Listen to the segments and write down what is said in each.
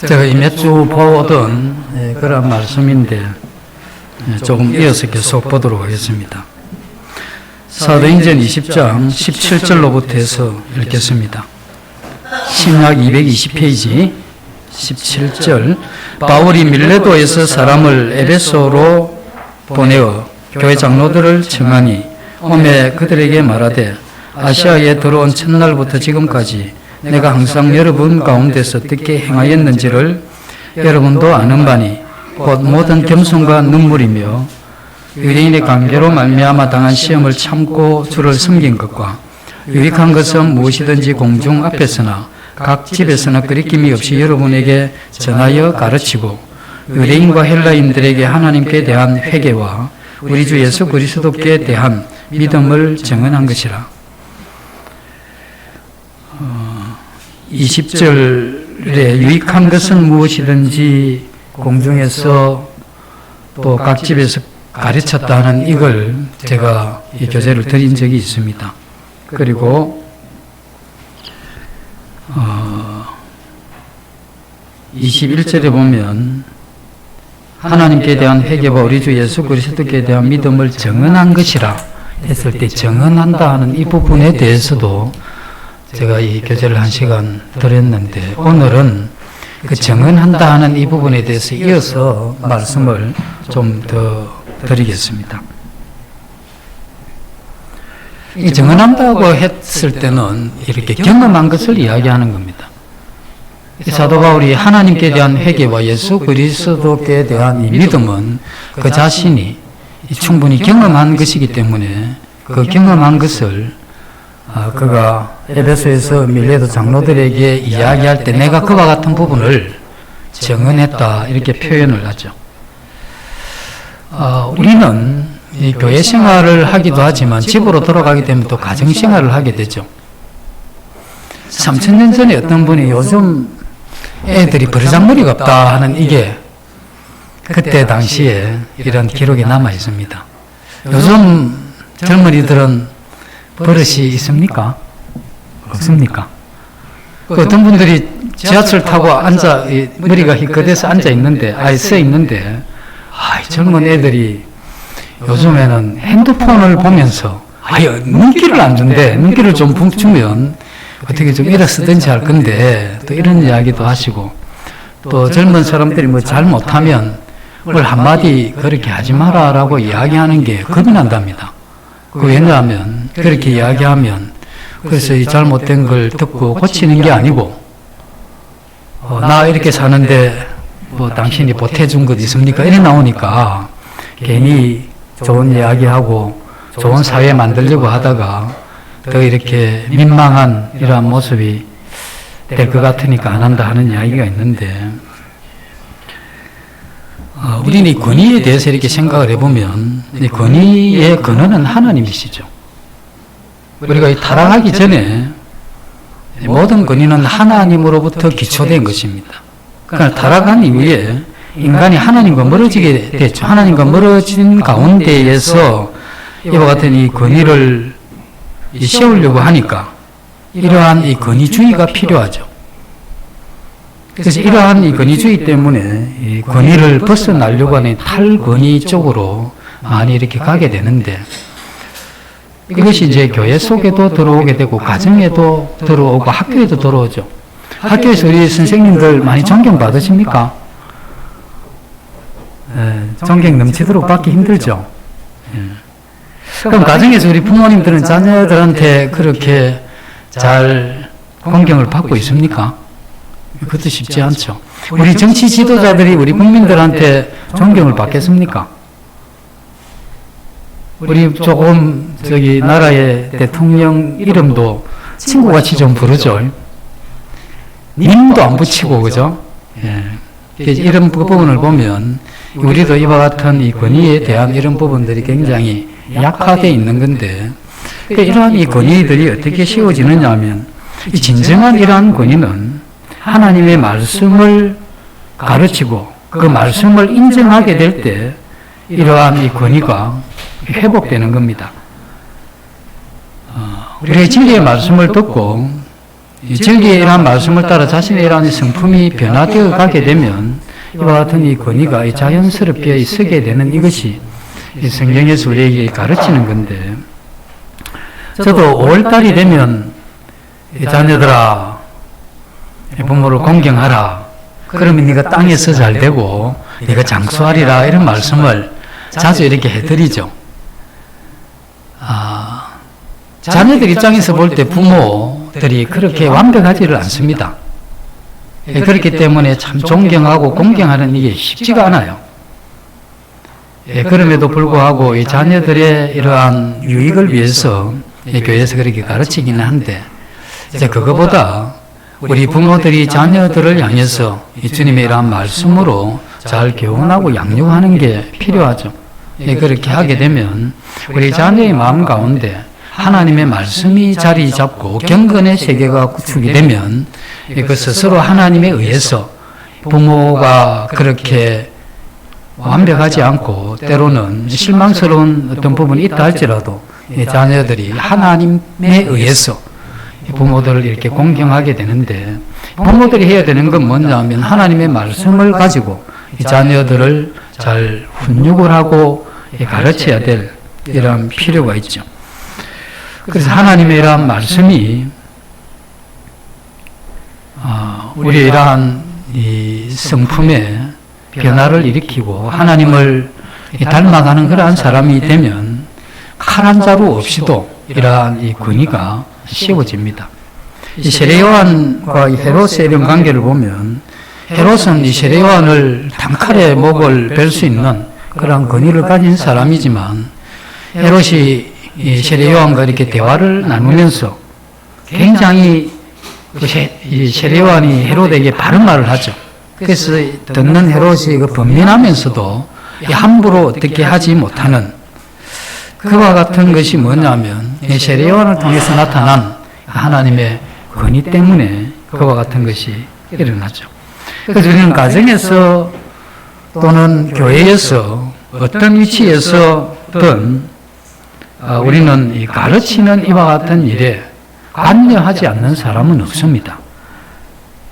제가 이 몇 주 보던 그런 말씀인데 조금 이어서 계속 보도록 하겠습니다. 사도행전 20장 17절로부터 해서 읽겠습니다. 신약 220페이지 17절. 바울이 밀레도에서 사람을 에베소로 보내어 교회 장로들을 청하니 오매 그들에게 말하되 아시아에 들어온 첫날부터 지금까지 내가 항상 여러분 가운데서 어떻게 행하였는지를 여러분도 아는 바니 곧 모든 겸손과 눈물이며 유대인의 관계로 말미암아 당한 시험을 참고 주를 섬긴 것과 유익한 것은 무엇이든지 공중 앞에서나 각 집에서나 거리낌이 없이 여러분에게 전하여 가르치고 유대인과 헬라인들에게 하나님께 대한 회개와 우리 주 예수 그리스도께 대한 믿음을 증언한 것이라. 20절에 유익한 것은 무엇이든지 공중에서 또 각 집에서 가르쳤다는 이걸 제가 이 교재를 드린 적이 있습니다. 그리고 21절에 보면 하나님께 대한 회개와 우리 주 예수 그리스도께 대한 믿음을 증언한 것이라 했을 때 증언한다 하는 이 부분에 대해서도 제가 이 교재를 1시간 드렸는데 오늘은 그 증언한다 하는 이 부분에 대해서 이어서 말씀을 좀 더 드리겠습니다. 이 증언한다고 했을 때는 이렇게 경험한 것을 이야기하는 겁니다. 사도 바울이 하나님께 대한 회개와 예수 그리스도께 대한 이 믿음은 그 자신이 충분히 경험한 것이기 때문에 그 경험한 것을 그가 에베소에서 밀레도 장로들에게 이야기할 때 내가 그와 같은 부분을 증언했다 이렇게 표현을 하죠. 우리는 이 교회 생활을 하기도 하지만 집으로 돌아가게 되면 또 가정 생활을 하게 되죠. 3000년 전에 어떤 분이 요즘 애들이 버르장머리가 없다 하는 이게 그때 당시에 이런 기록이 남아 있습니다. 요즘 젊은이들은 버릇이 있습니까? 없습니까? 어떤 분들이 지하철 타고 머리가 희끗해서 앉아 있는데, 서 있는데, 젊은 애들이 요즘에는 핸드폰을 보면서, 눈길을 안 준대. 눈길을 좀 주면 어떻게 좀 일어서든지 할 건데, 또 이런 이야기도 하시고, 또 젊은 사람들이 뭐 잘못하면 뭘 한마디 그렇게 하지 마라라고 이야기하는 게 겁이 난답니다. 왜냐하면 그렇게 이야기하면 그래서 이 잘못된 걸 듣고 고치는 게 아니고 나 이렇게 사는데 뭐 당신이 보태준 것 있습니까? 이래 나오니까 괜히 좋은 이야기하고 좋은 사회 만들려고 하다가 더 이렇게 민망한 이러한 모습이 될 것 같으니까 안 한다 하는 이야기가 있는데 우리는 이 권위에 대해서 이렇게 생각을 해보면 이 권위의 근원은 하나님이시죠. 우리가 이 타락하기 전에 모든 권위는 하나님으로부터 기초된 것입니다. 그러니까 타락한 이후에 인간이 하나님과 멀어지게 됐죠. 하나님과 멀어진 가운데에서 이와 같은 이 권위를 세우려고 하니까 이러한 이 권위주의가 필요하죠. 그래서 이러한 이 권위주의 때문에 이 권위를 벗어나려고 하는 탈권위 쪽으로 많이 이렇게 가게 되는데 이것이 이제 교회 속에도 들어오게 되고 가정에도 들어오고 학교에도 들어오죠. 학교에서 우리 선생님들 많이 존경받으십니까? 존경 넘치도록 받기 힘들죠. 그럼 가정에서 우리 부모님들은 자녀들한테 그렇게 잘 공경을 받고 있습니까? 그것도 쉽지 않죠. 우리 정치 지도자들이 우리 국민들한테 존경을 받겠습니까? 우리 조금 나라의 대통령 이름도 친구같이 좀 부르죠. 님도 안 붙이고 그죠? 이런 부분을 보면 우리도 이와 같은 이 권위에 대한 이런 부분들이 굉장히 약화되어 있는 건데 이러한 이 권위들이 어떻게 세워지느냐 하면 이 진정한 이러한 권위는 하나님의 말씀을 가르치고 그 말씀을 인정하게 될 때 이러한 이 권위가 회복되는 겁니다. 우리가 진리의 말씀을 듣고 진리의 이러한 말씀을 따라 자신의 이러한 성품이 변화되어 가게 되면 이와 같은 이 권위가 자연스럽게 서게 되는 이것이 이 성경에서 우리에게 가르치는 건데, 저도 5월달이 되면 자녀들아 부모를 공경하라, 그러면 네가 땅에서 잘 되고 네가 장수하리라, 이런 말씀을 자주 이렇게 해드리죠. 자녀들 입장에서 볼 때 부모들이 그렇게 완벽하지를 않습니다. 그렇기 때문에 참 존경하고 공경하는 이게 쉽지가 않아요. 그럼에도 불구하고 이 자녀들의 이러한 유익을 위해서 교회에서 그렇게 가르치기는 한데, 이제 그거보다 우리 부모들이 자녀들을 향해서 이 주님의 이러한 말씀으로 잘 교훈하고 양육하는 게 필요하죠. 그렇게 하게 되면 우리 자녀의 마음 가운데 하나님의 말씀이 자리 잡고 경건의 세계가 구축이 되면 그 스스로 하나님에 의해서 부모가 그렇게 완벽하지 않고 때로는 실망스러운 어떤 부분이 있다 할지라도 자녀들이 하나님에 의해서 부모들을 이렇게 공경하게 되는데, 부모들이 해야 되는 건 뭐냐면 하나님의 말씀을 가지고 자녀들을 잘 훈육을 하고 가르쳐야 될 이런 필요가 있죠. 그래서 하나님의 이러한 말씀이 우리의 이러한 이 성품에 변화를 일으키고 하나님을 닮아가는 그러한 사람이 되면 칼 한 자루 없이도 이러한 이 권위가 씌워집니다. 이 세례요한과 헤롯의 이런 관계를 보면, 헤롯은 이 세례요한을 단칼에 목을 벨 수 있는 그러한 권위를 가진 사람이지만, 헤롯이 이 세례요한과 이렇게 대화를 나누면서 굉장히 이 세례요한이 헤롯에게 바른 말을 하죠. 그래서 듣는 헤롯이 번민하면서도 함부로 어떻게 하지 못하는 그와 같은 것이 뭐냐면, 이 세례요한을 통해서 나타난 하나님의 권위 때문에 그와 같은 것이 일어나죠. 그래서 우리는 가정에서 또는 교회에서 어떤 위치에서든 우리는 이 가르치는 이와 같은 일에 관여하지 않는 사람은 없습니다.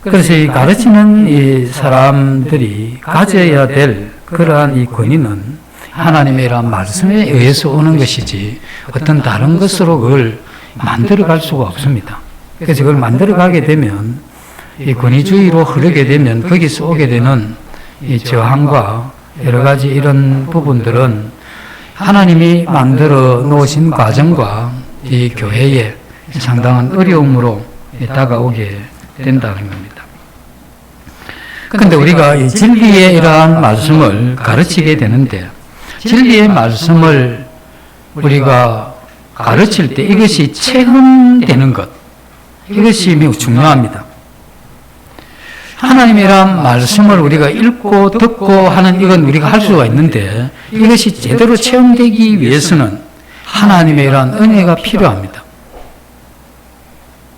그래서 이 가르치는 이 사람들이 가져야 될 그러한 이 권위는 하나님의 이러한 말씀에 의해서 오는 것이지 어떤 다른 것으로 그걸 만들어갈 수가 없습니다. 그래서 그걸 만들어가게 되면 이 권위주의로 흐르게 되면 거기서 오게 되는 이 저항과 여러 가지 이런 부분들은 하나님이 만들어 놓으신 과정과 이 교회에 상당한 어려움으로 다가오게 된다는 겁니다. 그런데 우리가 이 진리의 이러한 말씀을 가르치게 되는데, 진리의 말씀을 우리가 가르칠 때 이것이 체험되는 것, 이것이 매우 중요합니다. 하나님이란 말씀을 우리가 읽고 듣고 하는 이건 우리가 할 수가 있는데, 이것이 제대로 체험되기 위해서는 하나님의 이러한 은혜가 필요합니다.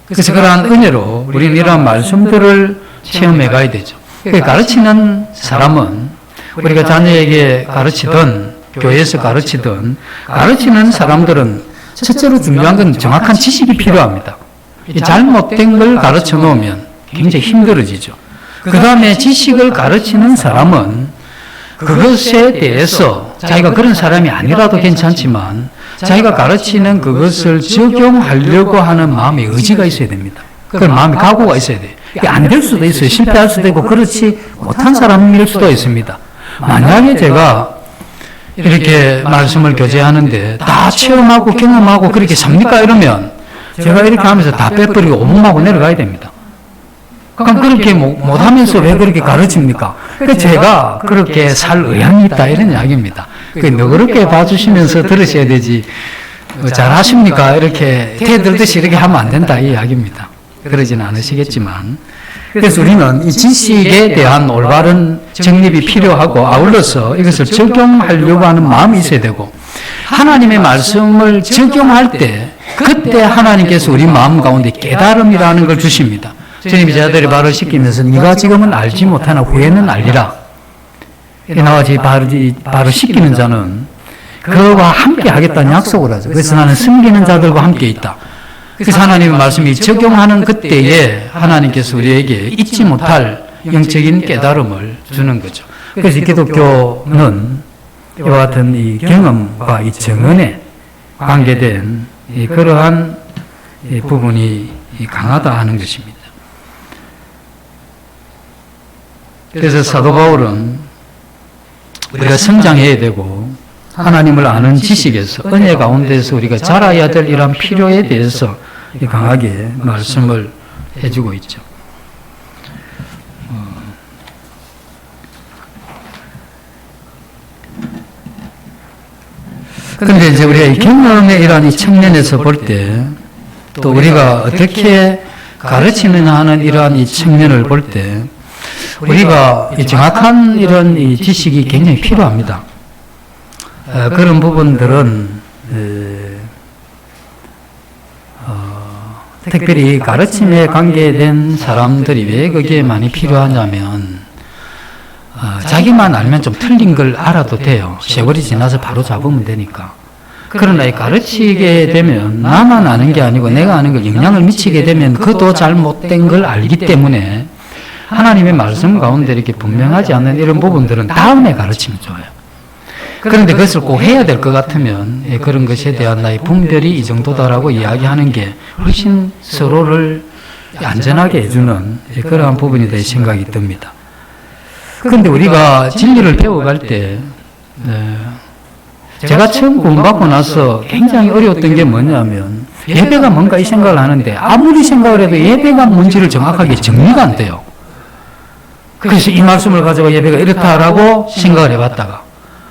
그래서 그러한 은혜로 우리는 이러한 말씀들을 체험해 가야 되죠. 가르치는 사람은 우리가 자녀에게 가르치든 교회에서 가르치든, 가르치는 사람들은 첫째로 중요한 건 정확한 지식이 필요합니다. 잘못된 걸 가르쳐 놓으면 굉장히 힘들어지죠. 그 다음에 지식을 가르치는 사람은 그것에 대해서 자기가 그런 사람이 아니라도 괜찮지만 자기가 가르치는 그것을 적용하려고 하는 마음의 의지가 있어야 됩니다. 그 마음의 각오가 있어야 돼요. 안 될 수도 있어요. 실패할 수도 있고 그렇지 못한 사람일 수도 있습니다. 만약에 제가 이렇게 말씀을 교제하는데 다 체험하고 경험하고 그렇게 삽니까? 이러면 제가 이렇게 하면서 다 빼버리고 오분하고 내려가야 됩니다. 그럼 그렇게 못하면서 왜 그렇게 가르칩니까? 제가 그렇게 살 의향이 있다, 이런 이야기입니다. 너그럽게 봐주시면서 들으셔야 되지, 잘하십니까? 이렇게 태들듯이 이렇게 하면 안 된다, 이 이야기입니다. 그러지는 않으시겠지만. 그래서 우리는 이 지식에 대한 올바른 정립이 필요하고, 아울러서 이것을 적용하려고 하는 마음이 있어야 되고, 하나님의 말씀을 적용할 때 그때 하나님께서 우리 마음 가운데 깨달음이라는 걸 주십니다. 주님이 저들이 바로 시키면서 네가 지금은 알지 못하나 후에는 알리라. 나와 바로 시키는 자는 그와 함께 하겠다는 약속을 하죠. 그래서 나는 섬기는 자들과 함께 있다. 그래서 하나님의 말씀이 적용하는 그때에 하나님께서 우리에게 잊지 못할 영적인 깨달음을 주는 거죠. 그래서 기독교는 이와 같은 이 경험과 이 정언에 관계된 그러한 부분이 강하다 하는 것입니다. 그래서 사도 바울은 우리가 성장해야 되고 하나님을 아는 지식에서 은혜 가운데서 우리가 자라야 될 이러한 필요에 대해서 강하게 말씀을 해주고 있죠. 그런데 이제 우리가 이 경험의 이러한 이 측면에서 볼 때 또 우리가 어떻게 가르치느냐 하는 이러한 이 측면을 볼 때 우리가 이 정확한 이런 이 지식이 굉장히 필요합니다. 그런 부분들은 특별히 가르침에 관계된 사람들이 왜 그게 많이 필요하냐면 자기만 알면 좀 틀린 걸 알아도 돼요. 세월이 지나서 바로 잡으면 되니까. 그러나 가르치게 되면 나만 아는 게 아니고 내가 아는 걸 영향을 미치게 되면 그도 잘못된 걸 알기 때문에 하나님의 말씀 가운데 이렇게 분명하지 않는 이런 부분들은 다음에 가르치면 좋아요. 그런데 그것을 꼭 해야 될 것 같으면 그런 것에 대한 나의 분별이 이 정도다라고 이야기하는 게 훨씬 서로를 안전하게 해주는 그러한 부분이 될 생각이 듭니다. 그런데 우리가 진리를 배워갈 때 제가 처음 구원받고 나서 굉장히 어려웠던 게 뭐냐면 예배가 뭔가 이 생각을 하는데 아무리 생각을 해도 예배가 뭔지를 정확하게 정리가 안 돼요. 그래서 이 말씀을 가지고 예배가 이렇다라고 생각을 해봤다가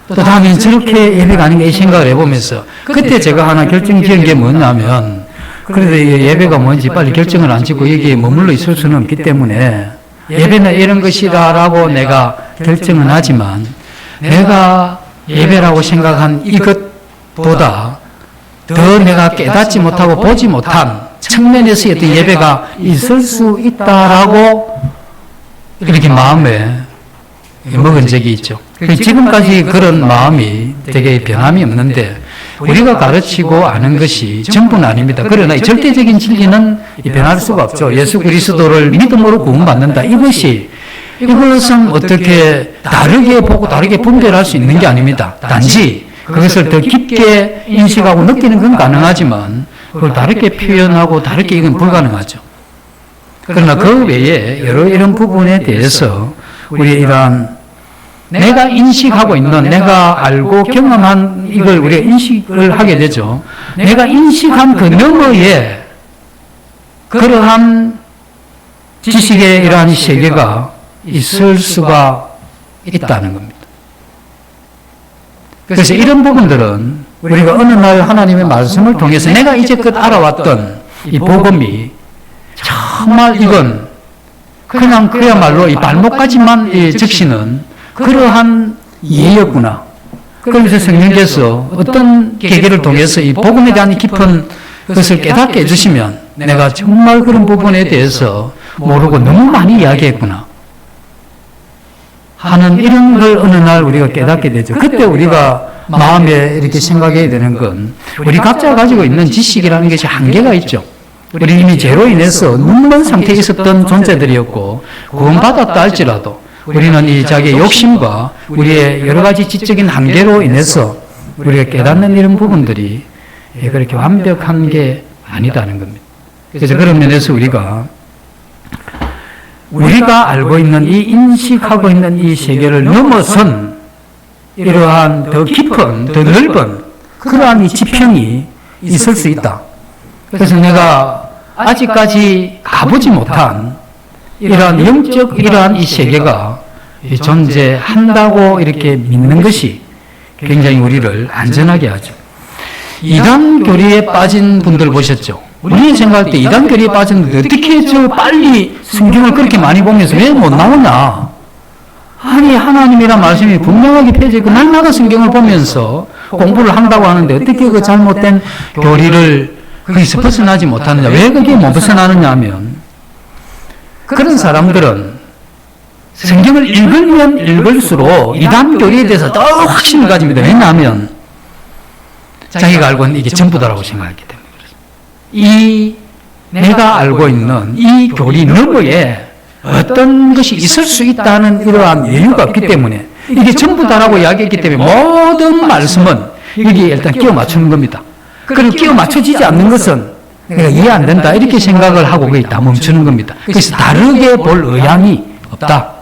또 다음엔 저렇게 예배가 아닌가 이 생각을 해보면서 그때 제가 하나 결정지은 게 뭐냐면 그래도 예배가 뭔지 빨리 결정을 안 짓고 여기에 머물러 있을 수는 없기 때문에 예배는 이런 것이다라고 내가 결정은 하지만 내가 예배라고 생각한 이것보다 더 내가 깨닫지 못하고 보지 못한 측면에서의 어떤 예배가 있을 수 있다라고 이렇게 마음에 먹은 적이 있죠. 지금까지 그런 마음이 되게 변함이 없는데 우리가 가르치고 아는 것이 전부는 아닙니다. 그러나 절대적인 진리는 변할 수가 없죠. 예수 그리스도를 믿음으로 구원받는다. 이것은 어떻게 다르게 보고 다르게 분별할 수 있는 게 아닙니다. 단지 그것을 더 깊게 인식하고 느끼는 건 가능하지만 그걸 다르게 표현하고 다르게 이건 불가능하죠. 그러나 그 외에 여러 이런 부분에 대해서 우리 이러한 내가 인식하고 있는, 내가 알고 경험한 이걸 우리가 인식을 하게 되죠. 내가 인식한 그 너머에 그러한 지식의 이러한 세계가 있을 수가 있다는 겁니다. 그래서 이런 부분들은 우리가 어느 날 하나님의 말씀을 통해서 내가 이제껏 알아왔던 이 복음이 정말 이건 그냥 그야말로 이 발목까지만 적시는 그러한 이해였구나. 그러면서 성령께서 어떤 계기를 통해서 이 복음에 대한 깊은 것을 깨닫게 해주시면 내가 정말 그런 부분에 대해서 모르고 너무 많이 이야기했구나 하는 이런 걸 어느 날 우리가 깨닫게 되죠. 그때 우리가 마음에 이렇게 생각해야 되는 건 우리 각자 가지고 있는 지식이라는 것이 한계가 있죠. 우리 이미 죄로 인해서 눈먼 상태에 있었던 존재들이었고 구원받았다 할지라도 우리는 이 자기의 욕심과 우리의 여러 가지 지적인 한계로 인해서 우리가 깨닫는 이런 부분들이 그렇게 완벽한 게 아니다는 겁니다. 그래서 그런 면에서 우리가 알고 있는 이 인식하고 있는 이 세계를 넘어선 이러한 더 깊은, 더 넓은 그러한 이 지평이 있을 수 있다. 그래서 내가 아직까지 가보지 못한 이러한 영적 이러한 이 세계가 존재한다고 이렇게 믿는 것이 굉장히 우리를 안전하게 하죠. 이단 교리에 빠진 분들 보셨죠? 우리 생각할 때 이단 교리에 빠졌는데 어떻게 저 빨리 성경을 그렇게 많이 보면서 왜 못 나오냐? 아니 하나님이란 말씀이 분명하게 펴져 있고 날마다 성경을 보면서 공부를 한다고 하는데 어떻게 그 잘못된 교리를 거기서 벗어나지 못하느냐? 왜 그게 못 벗어나느냐 하면 그런 사람들은 성경을 읽으면 읽을수록 이단 교리에 대해서 더 확신을 가집니다. 왜냐하면 자기가 알고 있는 이게 전부다라고 생각하기 때문에 그렇습니다. 이 내가 알고 있는 이 교리 너머에 어떤 것이 있을 수 있다는 이러한 여유가 없기 때문에 이게 전부 다라고 이야기했기 때문에 모든 말씀은 여기에 일단 끼워 맞추는 겁니다. 그리고 끼워 맞춰지지 않는 것은 내가 이해 안 된다 이렇게 생각을 하고 거의 다 멈추는 겁니다. 그래서 다르게 볼 의향이 없다.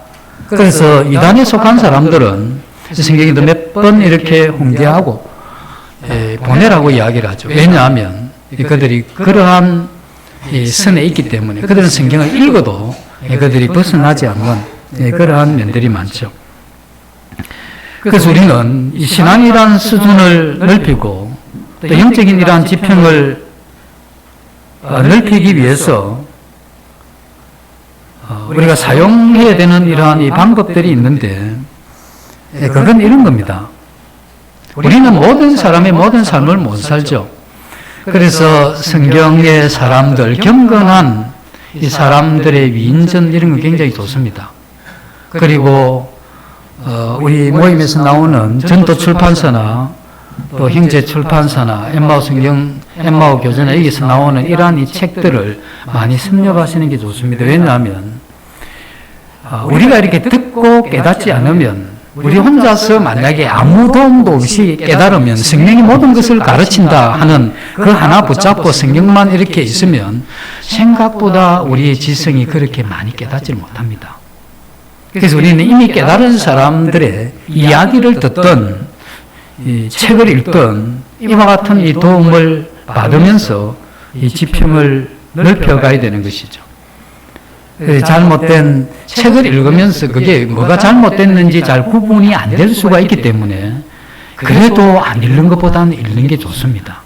그래서 이단에 속한 사람들은 성경에도 몇 번 이렇게 훈계하고 보내라고 이야기를 하죠. 왜냐하면 그들이 그러한 선에 있기 때문에 그들은 성경을 읽어도 그들이 벗어나지 않는 그러한 면들이 많죠. 그래서 우리는 이 신앙이란 수준을 넓히고 또 영적인 이러한 지평을 넓히기 위해서 우리가 사용해야 되는 이러한 이 방법들이 있는데 그건 이런 겁니다. 우리는 모든 사람의 모든 삶을 못 살죠. 그래서 성경의 사람들, 경건한 이 사람들의 위인전 이런 건 굉장히 좋습니다. 그리고 우리 모임에서 나오는 전도 출판사나 또 형제 출판사나 엠마오 성경, 엠마오 교재나 여기서 나오는 이러한 이 책들을 많이 섭렵하시는 게 좋습니다. 왜냐하면 우리가 이렇게 듣고 깨닫지 않으면 우리 혼자서 만약에 아무 도움도 없이 깨달으면 성경이 모든 것을 가르친다 하는 그 하나 붙잡고 성경만 이렇게 있으면 생각보다 우리의 지성이 그렇게 많이 깨닫지 못합니다. 그래서 우리는 이미 깨달은 사람들의 이야기를 듣던 이 책을 읽던 이와 같은 이 도움을 받으면서 이 지평을 넓혀가야 되는 것이죠. 잘못된 책을 읽으면서 그게 뭐가 잘못됐는지 잘 구분이 안 될 수가 있기 때문에 그래도 안 읽는 것보다는 읽는 게 좋습니다.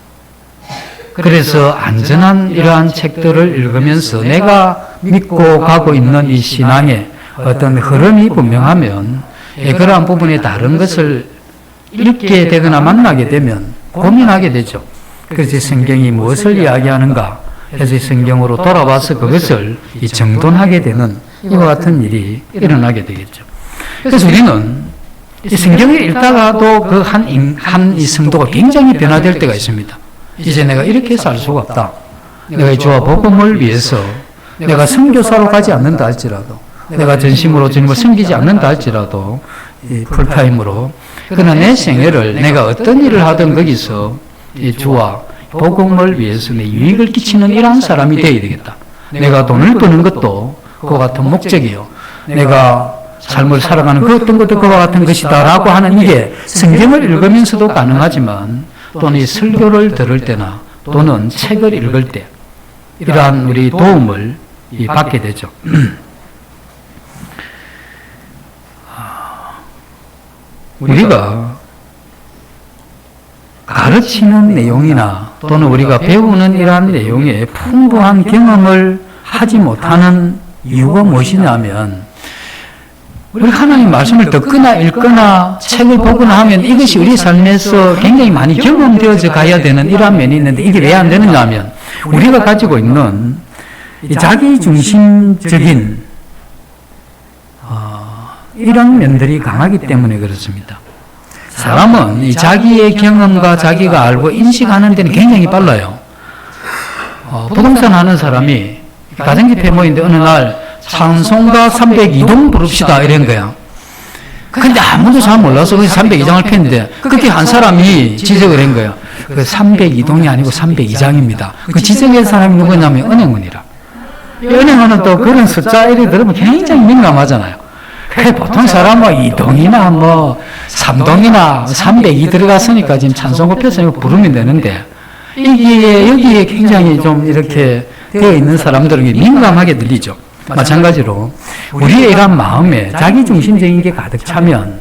그래서 안전한 이러한 책들을 읽으면서 내가 믿고 가고 있는 이 신앙의 어떤 흐름이 분명하면 그러한 부분에 다른 것을 읽게 되거나 만나게 되면 고민하게 되죠. 그래서 성경이 무엇을 이야기하는가 해서 성경으로 돌아와서 그것을 정돈하게 되는 이와 같은 일이 일어나게 되겠죠. 그래서 우리는 이 성경을 읽다가도 그 한 이 성도가 굉장히 변화될 때가 있습니다. 이제 내가 이렇게 살 수가 없다. 내가 이 주와 복음을 위해서 내가 선교사로 가지 않는다 할지라도 내가 전심으로 주님을 섬기지 않는다 할지라도 이 풀타임으로 그러나 내 생애를 내가 어떤 일을 하든 거기서 이 주와 복음을 위해서 내 유익을 끼치는 이러한 사람이 되어야 되겠다. 내가 돈을 버는 것도 그와 같은 목적이요. 내가 삶을 살아가는 그 어떤 것도 그와 같은 것이다 라고 하는 이게 성경을 읽으면서도 가능하지만 또는 이 설교를 들을 때나 또는 책을 읽을 때 이러한 우리 도움을 받게 되죠. 우리가 가르치는 내용이나 또는 우리가 배우는 이러한 내용에 풍부한 경험을 하지 못하는 이유가 무엇이냐면 우리 하나님 말씀을 듣거나 읽거나 책을 보거나 하면 이것이 우리 삶에서 굉장히 많이 경험되어져 가야 되는 이러한 면이 있는데 이게 왜 안 되느냐 하면 우리가 가지고 있는 자기중심적인 이런 면들이 강하기 때문에 그렇습니다. 사람은 이 자기의 경험과 자기가 알고 인식하는 데는 굉장히 빨라요. 부동산 하는 사람이 가정집회 모인데 어느 날 찬송가 302동 부릅시다 이런 거야. 근데 아무도 잘 몰라서 그 302장을 폈는데 그렇게 한 사람이 지적을 한 거야. 그 302동이 아니고 302장입니다. 그 지적한 사람이 누구냐면 은행원이라. 은행원은 또 그런 숫자 이래 들으면 굉장히 민감하잖아요. 보통 사람은 2동이나 뭐 3동이나 302 들어갔으니까 지금 찬송가 펴서 부르면 되는데 이게 여기에 굉장히 좀 이렇게 되어 있는 사람들은 민감하게 들리죠. 마찬가지로 우리의 이러한 마음에 자기중심적인 게 가득 차면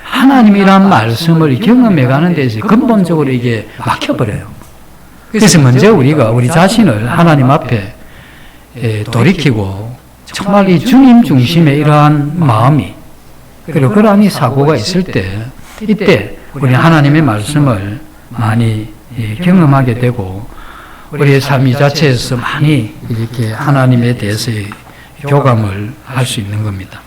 하나님이란 말씀을 경험해 가는 데서 근본적으로 이게 막혀버려요. 그래서 먼저 우리가 우리 자신을 하나님 앞에 돌이키고 정말 이 주님 중심의 이러한 마음이 그리고 그러한 이 사고가 있을 때 이때 우리 하나님의 말씀을 많이 경험하게 되고 우리의 삶 이 자체에서 많이 이렇게 하나님에 대해서의 교감을 할 수 있는 겁니다.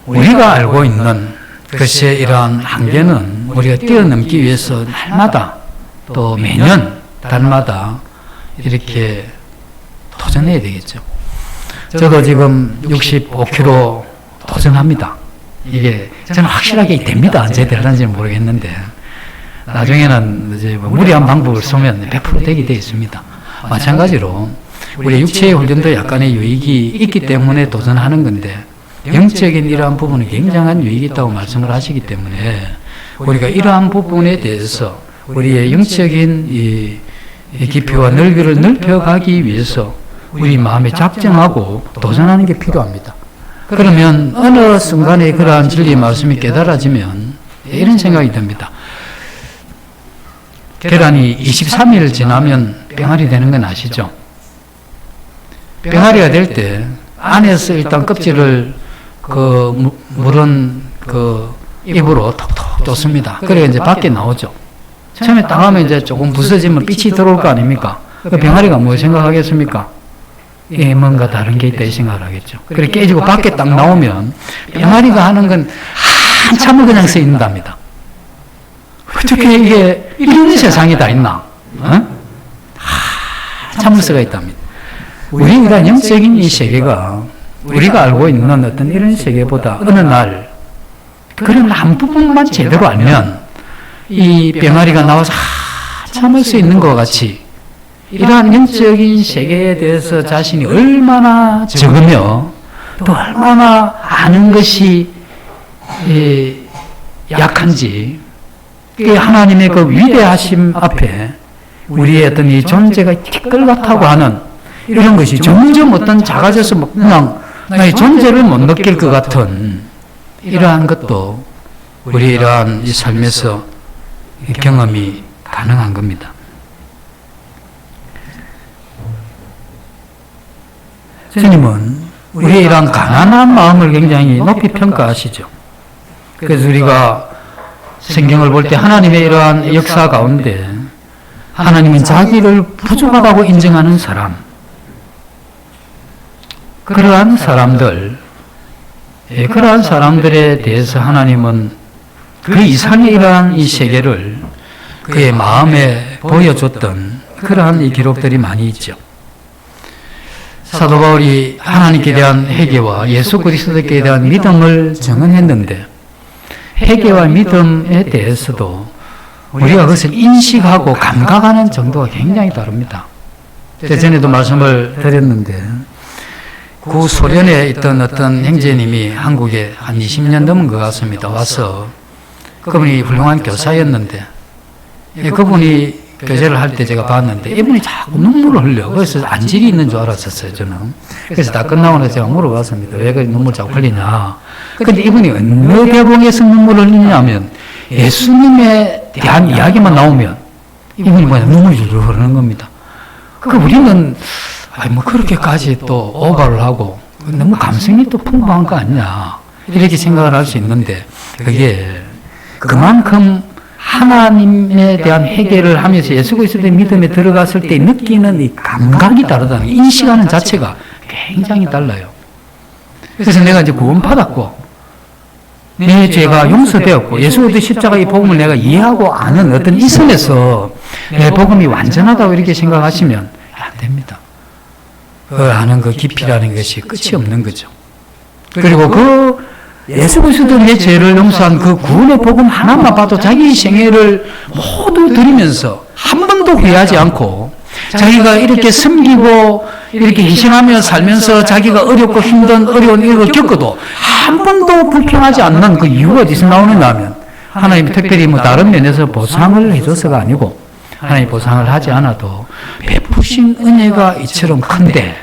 우리가 알고 있는 것의 이러한 한계는 우리가 뛰어넘기 위해서 날마다 또 매년 달마다 이렇게 도전해야 되겠죠. 저도 지금 65kg 도전합니다. 이게 저는 확실하게 됩니다. 언제 될는지는 모르겠는데 나중에는 이제 뭐 무리한 방법을 쓰면 100% 되게 되어 있습니다. 마찬가지로 우리 육체의 훈련도 약간의 유익이 있기 때문에 도전하는 건데 영적인 이러한 부분은 굉장한 유익이 있다고 말씀을 하시기 때문에 우리가 이러한 부분에 대해서 우리의 영적인 이 깊이와 넓이를 넓혀가기 위해서 우리 마음에 작정하고 도전하는 게 필요합니다. 그러면 어느 순간에 그러한 진리의 말씀이 깨달아지면 이런 생각이 듭니다. 계란이 23일 지나면 병아리 되는 건 아시죠? 병아리가 될 때 안에서 일단 껍질을 그 물은 그 입으로 톡톡 쫓습니다. 그래 이제 밖에 나오죠. 처음에 딱 하면 이제 조금 부서지면 빛이 들어올 거 아닙니까? 그 병아리가 뭐 생각하겠습니까? 예, 뭔가 다른 게 있다 이 생각을 하겠죠. 그래 깨지고 밖에 딱 나오면 병아리가 하는 건 한참을 그냥 서 있는답니다. 어떻게 이게 이런 세상이 다 있나? 한참을 서가 있답니다. 우리가 영적인 이 세계가 우리가 알고 있는 어떤 이런 세계보다 어느 날 그런 한 부분만 제대로 알면 이 병아리가 나와서 한참을 서 있는 것 같이 이러한 영적인 세계에 대해서 자신이 얼마나 적으며 또 얼마나 아는 것이 약한지 하나님의 그 위대하심 앞에 우리의 어떤 이 존재가 티끌 같다고 하는 이런 것이 점점 어떤 작아져서 그냥 나의 존재를 못 느낄 것 같은 이러한 것도 우리 이러한 이 삶에서 경험이 가능한 겁니다. 주님은 우리의 이러한 가난한 마음을 굉장히 높이 평가하시죠. 그래서 우리가 성경을 볼 때 하나님의 이러한 역사 가운데 하나님은 자기를 부족하다고 인정하는 사람, 그러한 사람들, 그러한 사람들에 대해서 하나님은 그 이상의 이러한 이 세계를 그의 마음에 보여줬던 그러한 이 기록들이 많이 있죠. 사도 바울이 하나님께 대한 회개와 예수 그리스도께 대한 믿음을 증언했는데 회개와 믿음에 대해서도 우리가 그것을 인식하고 감각하는 정도가 굉장히 다릅니다. 전에도 말씀을 드렸는데 구소련에 있던 어떤 형제님이 한국에 한 20년 넘은 것 같습니다. 와서 그분이 훌륭한 교사였는데 그분이 교제를 할 때 제가 봤는데 이분이 자꾸 눈물을 흘려. 그래서 안질이 있는 줄 알았었어요, 저는. 그래서 다 끝나고 나서 제가 물어봤습니다. 왜 그 눈물 자꾸 흘리냐. 근데 이분이 어느 대목에서 눈물을 흘리냐면 예수님에 대한 이야기만 나오면 이분이 뭐냐 눈물이 줄줄 흐르는 겁니다. 그 우리는 뭐 그렇게까지 또 오버를 하고 너무 감성이 또 풍부한 거 아니냐 이렇게 생각을 할 수 있는데 그게 그만큼 하나님에 대한 회개를 하면서 예수 그리스도의 믿음에 들어갔을 때 느끼는 이 감각이 다르다는 게 인식하는 자체가 굉장히 달라요. 그래서 내가 이제 구원받았고 내 죄가 용서되었고 예수 그리스도 십자가의 복음을 내가 이해하고 아는 어떤 이 선에서 내 복음이 완전하다고 이렇게 생각하시면 안 됩니다. 그 아는 그 깊이라는 것이 끝이 없는 거죠. 그리고 그 예수 그리스도 내 죄를 용서한 그 구원의 복음 하나만 봐도 자기 생애를 모두 드리면서 한 번도 후회하지 않고 자기가 이렇게 섬기고 이렇게 희생하며 살면서 자기가 어렵고 힘든 어려운 일을 겪어도 한 번도 불평하지 않는 그 이유가 어디서 나오느냐 하면 하나님이 특별히 뭐 다른 면에서 보상을 해줘서가 아니고 하나님 보상을 하지 않아도 베푸신 은혜가 이처럼 큰데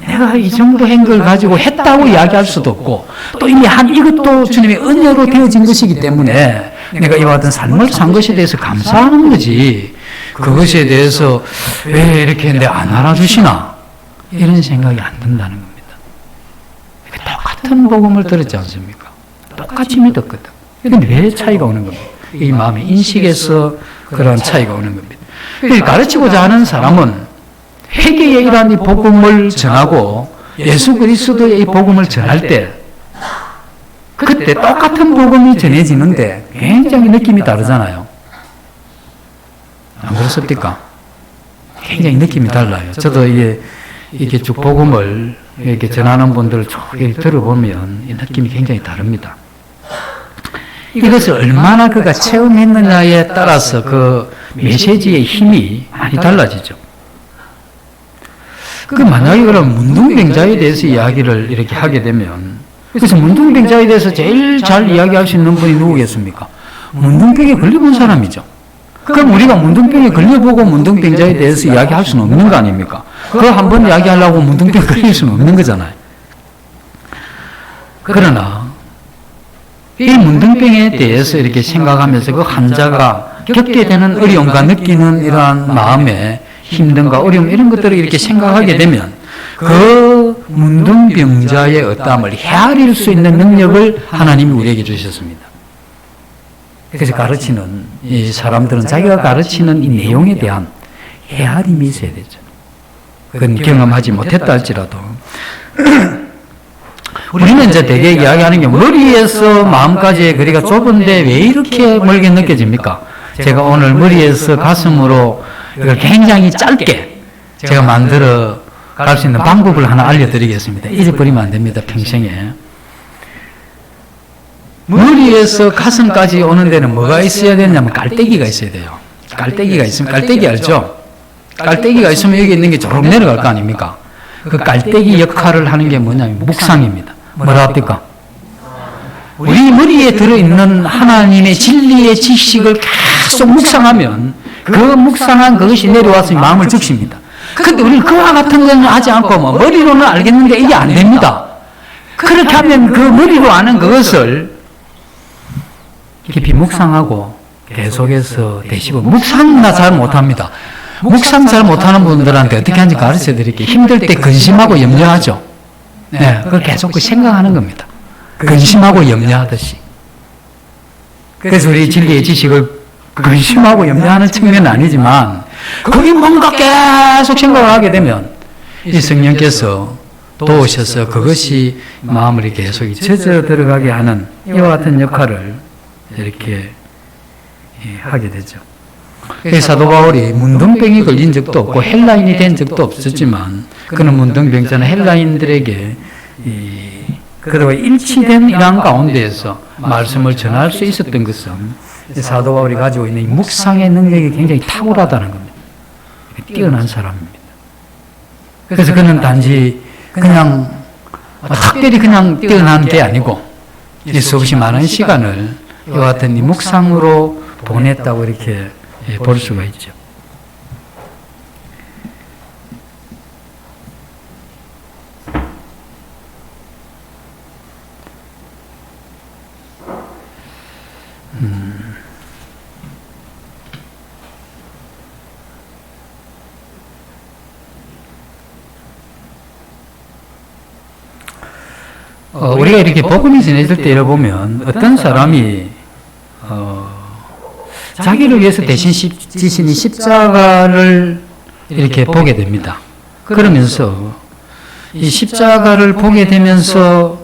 내가 이 정도 행동을 가지고 했다고 이야기할 수도 없고 또 이미 한 이것도 주님의 은혜로 되어진 것이기 때문에 내가 이와 같은 삶을 산 것에 대해서 감사하는 거지 그것에 대해서 왜 이렇게 내 안 알아주시나 이런 생각이 안 든다는 겁니다. 똑같은 복음을 들었지 않습니까? 똑같이 믿었거든. 그런데 왜 차이가 오는 겁니까? 이 마음의 인식에서 그런 차이가 오는 겁니다. 가르치고자 하는 사람은 회개의 이러한 이 복음을 전하고 예수 그리스도의 이 복음을 전할 때 그때 똑같은 복음이 전해지는데 굉장히 느낌이 다르잖아요. 안 그렇습니까? 굉장히 느낌이 달라요. 저도 이게 쭉 복음을 이렇게 전하는 분들을 쭉 들어보면 이 느낌이 굉장히 다릅니다. 이것을 얼마나 그가 체험했느냐에 따라서 그 메시지의 힘이 많이 달라지죠. 만약에 그럼 문둥병자에 대해서 이야기를 이렇게 하게 되면, 그래서 문둥병자에 대해서 제일 잘 이야기할 수 있는 분이 누구겠습니까? 문둥병에 걸려본 사람이죠. 그럼 우리가 문둥병에 걸려보고 문둥병자에 대해서 이야기할 수는 없는 거 아닙니까? 그거 한 번 이야기하려고 문둥병에 걸릴 수는 없는 거잖아요. 그러나 이 문둥병에 대해서 이렇게 생각하면서 그 환자가 겪게 되는 어려움과 느끼는 이러한 마음의 힘든가 어려움 이런 것들을 이렇게 생각하게 되면 그 문둥병자의 어떠함을 헤아릴 수 있는 능력을 하나님이 우리에게 주셨습니다. 그래서 가르치는 이 사람들은 자기가 가르치는 이 내용에 대한 헤아림이 있어야 되죠. 그건 경험하지 못했다 할지라도 우리는 이제 대개 이야기하는 게 머리에서 마음까지의 거리가 좁은데 왜 이렇게 멀게 느껴집니까? 제가 오늘 머리에서 가슴으로 이걸 굉장히 짧게 제가 만들어 갈 수 있는 방법을 하나 알려드리겠습니다. 잊어버리면 안 됩니다. 평생에. 머리에서 가슴까지 오는 데는 뭐가 있어야 되냐면 깔때기가 있어야 돼요. 깔때기가 있으면, 깔때기 알죠? 깔때기가 있으면 여기 있는 게 조금 내려갈 거 아닙니까? 그 깔때기 역할을 하는 게 뭐냐면 묵상입니다. 뭐라 합니까? 우리 머리에 들어있는 하나님의 진리의 지식을 계속 묵상하면 그 묵상한 그것이 내려와서 마음을 적십니다. 근데 우리는 그와 같은 건 하지 않고 뭐 머리로는 알겠는데 이게 안 됩니다. 그렇게 하면 그 머리로 아는 그것을 깊이 묵상하고 계속해서 되시고, 묵상 나 잘 못합니다. 묵상 잘 못하는 분들한테 어떻게 하는지 가르쳐 드릴게요. 힘들 때 근심하고 염려하죠. 네, 그걸 계속 그 생각하는 겁니다. 근심하고 염려하듯이. 그래서 우리 진리의 지식을 근심하고 염려하는 측면은 아니지만, 거기 뭔가 계속 생각을 하게 되면, 이 성령께서 도우셔서 그것이 마음을 계속 젖어 들어가게 하는 이와 같은 역할을 이렇게 하게 되죠. 사도 바울이 문둥병이 걸린 적도 없고 헬라인이 된 적도 없었지만 그는 문둥병자는 헬라인들에게 그들과 일치된 이런 가운데에서 말씀을 전할 수 있었던 것은 사도 바울이 가지고 있는 이 묵상의 능력이 굉장히 탁월하다는 겁니다. 뛰어난 사람입니다. 그래서 그는 단지 그냥 특별히 그냥 뛰어난 게 아니고 수없이 많은 시간을 이와 같은 이 묵상으로 보냈다고 이렇게 볼 수가 있죠. 우리가 이렇게 복음이 전해질 때 보면 어떤 사람이 자기를 위해서 대신 지신 이 십자가를 이렇게 보게 됩니다. 그러면서 이 십자가를 보게 되면서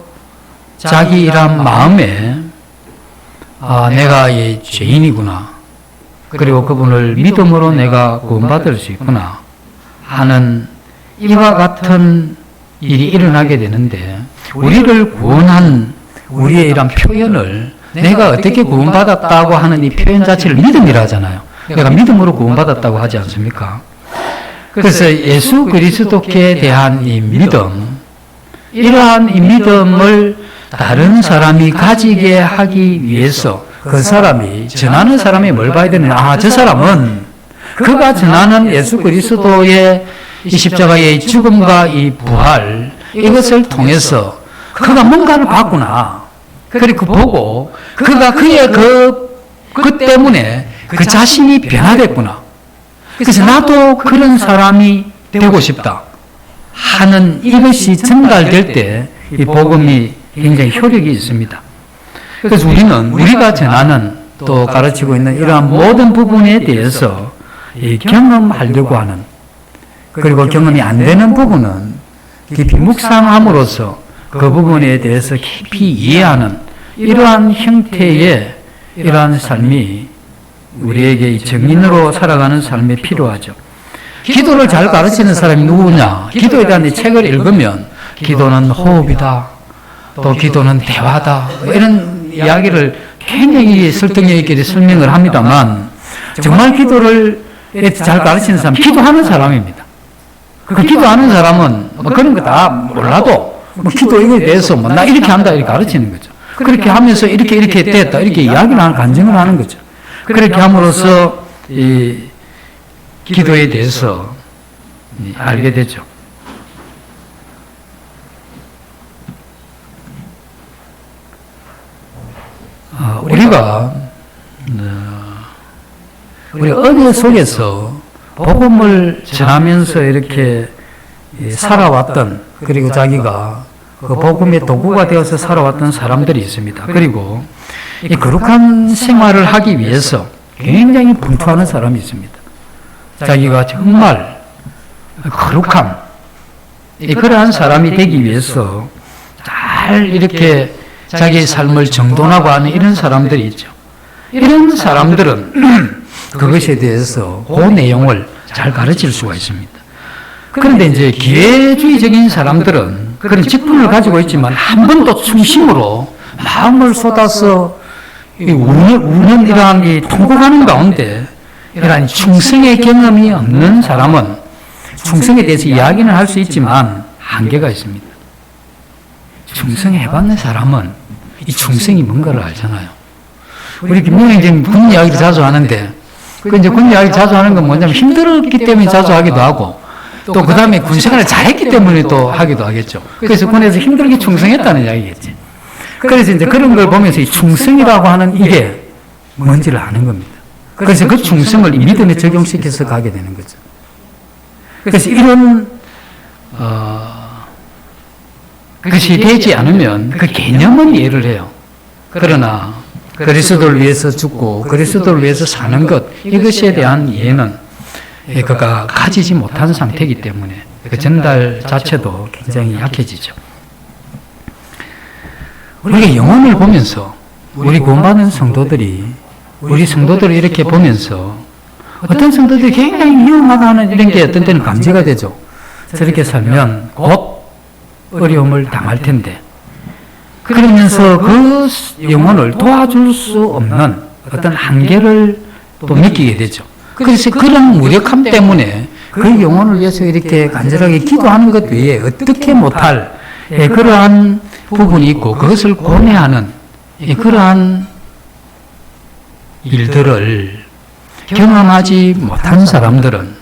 자기 이런 마음에 내가 이 죄인이구나. 그리고 그분을 믿음으로 내가 구원받을 수 있구나 하는 이와 같은 일이 일어나게 되는데, 우리를 구원한 우리의 이런 표현을 내가 어떻게 구원받았다고 하는 이 표현 자체를 믿음이라 하잖아요. 내가 믿음으로 구원받았다고 하지 않습니까? 그래서 예수 그리스도께 대한 이 믿음, 이러한 이 믿음을 다른 사람이 가지게 하기 위해서 그 사람이 전하는 사람이 뭘 봐야 되느냐. 저 사람은 그가 전하는 예수 그리스도의 이 십자가의 죽음과 이 부활, 이것을 통해서 그가 뭔가를 봤구나. 그리고 보고 그가 그의 그 때문에 그 자신이 변화됐구나. 그래서 나도 그런 사람이 되고 싶다 하는 이것이 전달될 때 이 복음이 굉장히 효력이 있습니다. 그래서 우리는 우리가 전하는 또 가르치고 있는 이러한 모든 부분에 대해서 경험하려고 하는, 그리고 경험이 안 되는 부분은 깊이 묵상함으로써 그 부분에 대해서 깊이 이해하는 이러한 형태의 이러한 삶이 우리에게 이 정인으로 살아가는 삶이 필요하죠. 기도를 잘 가르치는 사람이 누구냐? 기도에 대한 이 책을 읽으면 기도는 호흡이다. 또 기도는 대화다. 이런 이야기를 굉장히 설득력 있게 설명을 합니다만 정말 기도를 잘 가르치는 사람, 기도하는 사람입니다. 그 기도하는 사람은 뭐 그런 거 다 몰라도 뭐 기도에 대해서 뭐 나 이렇게 한다 이렇게 가르치는 거죠. 그렇게 하면서 이렇게 됐다 이렇게 이야기를 하는 간증을 하는 거죠. 그렇게 함으로써 이 기도에 대해서 알게 되죠. 우리가 우리 은혜 속에서 복음을 전하면서 이렇게 살아왔던, 그리고 자기가 그 복음의 도구가 되어서 살아왔던 사람들이 있습니다. 그리고 이 거룩한 생활을 하기 위해서 굉장히 분투하는 사람이 있습니다. 자기가 정말 거룩한 그러한 사람이 되기 위해서 잘 이렇게 자기의 삶을 정돈하고 하는 이런 사람들이 있죠. 이런 사람들은 그것에 대해서 그 내용을 잘 가르칠 수가 있습니다. 그런데 이제 기회주의적인 사람들은 그런 직분을 가지고 있지만 한 번도 중심으로 마음을 쏟아서 우는 이러한 이 통곡하는 가운데 이러한 충성의 경험이 없는 사람은 충성에 대해서 이야기는 할 수 있지만 한계가 있습니다. 충성해봤는 사람은 이 충성이 뭔가를 알잖아요. 우리 김명희 지금 군 이야기를 자주 하는데, 이제 군 이야기 자주 하는 건 뭐냐면 힘들었기 때문에 자주 하기도 하고, 또 그 다음에 군 생활을 잘했기 때문에 또 하기도 하겠죠. 그래서 군에서 힘들게 충성했다는 이야기겠지. 그래서 이제 그런 걸 보면서 이 충성이라고 하는 이게 뭔지를 아는 겁니다. 그래서 그 충성을 이 믿음에 적용시켜서 가게 되는 거죠. 그래서 이런 그것이 되지 않으면 그 개념은 이해를 해요. 그러나 그리스도를 위해서 죽고 그리스도를 위해서 사는 것, 이것에 대한 이해는 그가 가지지 못한 상태이기 때문에 그 전달 자체도 굉장히 약해지죠. 우리가 영혼을 보면서 우리 구원받은 성도들이 우리 성도들을 이렇게 보면서 어떤 성도들이 굉장히 위험하다는 이런 게 어떤 때는 감지가 되죠. 저렇게 살면 곧 어려움을 당할 텐데, 그러면서 그 영혼을 도와줄 수 없는 어떤 한계를 또 느끼게 되죠. 그래서 그런 무력함 때문에 그 영혼을 위해서 이렇게 간절하게 기도하는 것 외에 어떻게 못할 그러한 부분이 있고, 그것을 고뇌하는 그러한 일들을 경험하지 못한 사람들은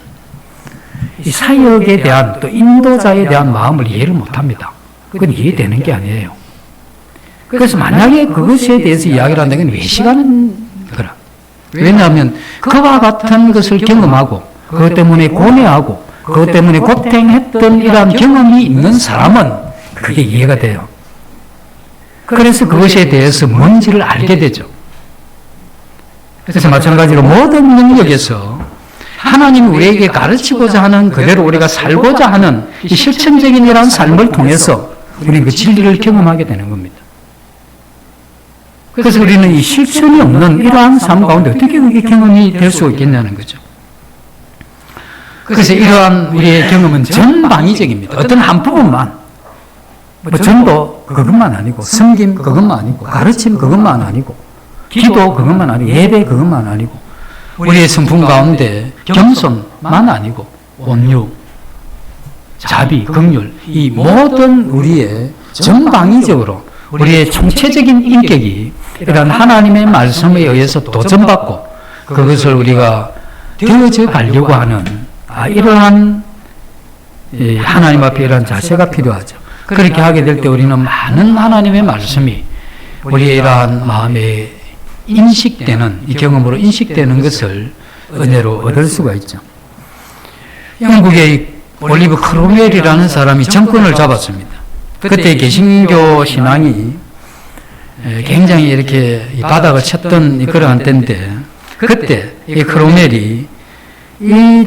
이 사역에 대한, 또 인도자에 대한 마음을 이해를 못합니다. 그건 이해되는 게 아니에요. 그래서 만약에 그것에 대해서 이야기를 한다면 외식하는 거라. 왜냐하면 그와 같은 것을 경험하고 그것 때문에 고뇌하고 그것 때문에 고통했던 이러한 경험이 있는 사람은 그게 이해가 돼요. 그래서 그것에 대해서 뭔지를 알게 되죠. 그래서 마찬가지로 모든 영역에서 하나님이 우리에게 가르치고자 하는 그대로 우리가 살고자 하는 이 실천적인 이러한 삶을 통해서 우리는 그 진리를 경험하게 되는 겁니다. 그래서 우리는 이 실천이 없는 이러한 삶 가운데 어떻게 그게 경험이 될 수 있겠냐는 거죠. 그래서 이러한 우리의 경험은 전방위적입니다. 어떤 한 부분만, 전도 그것만 아니고, 섬김 그것만 아니고, 가르침 그것만 아니고, 기도 그것만 아니고, 예배 그것만 아니고, 우리의 성품 가운데 겸손만 아니고, 온유, 자비, 긍휼, 이 모든 우리의 전방위적으로 우리의 총체적인 인격이 이런 하나님의 말씀에 의해서 도전받고 그것을 우리가 되어져 가려고 하는 이러한 하나님 앞에 이러한 자세가 필요하죠. 그렇게 하게 될 때 우리는 많은 하나님의 말씀이 우리의 이러한 마음에 인식되는, 이 경험으로 인식되는 것을 은혜로 얻을 수가 있죠. 영국의 올리브 크로멜이라는 사람이 정권을 잡았습니다. 그때 개신교 신앙이 굉장히 이렇게 바닥을 쳤던 그러한 때인데, 그때 이 크로멜이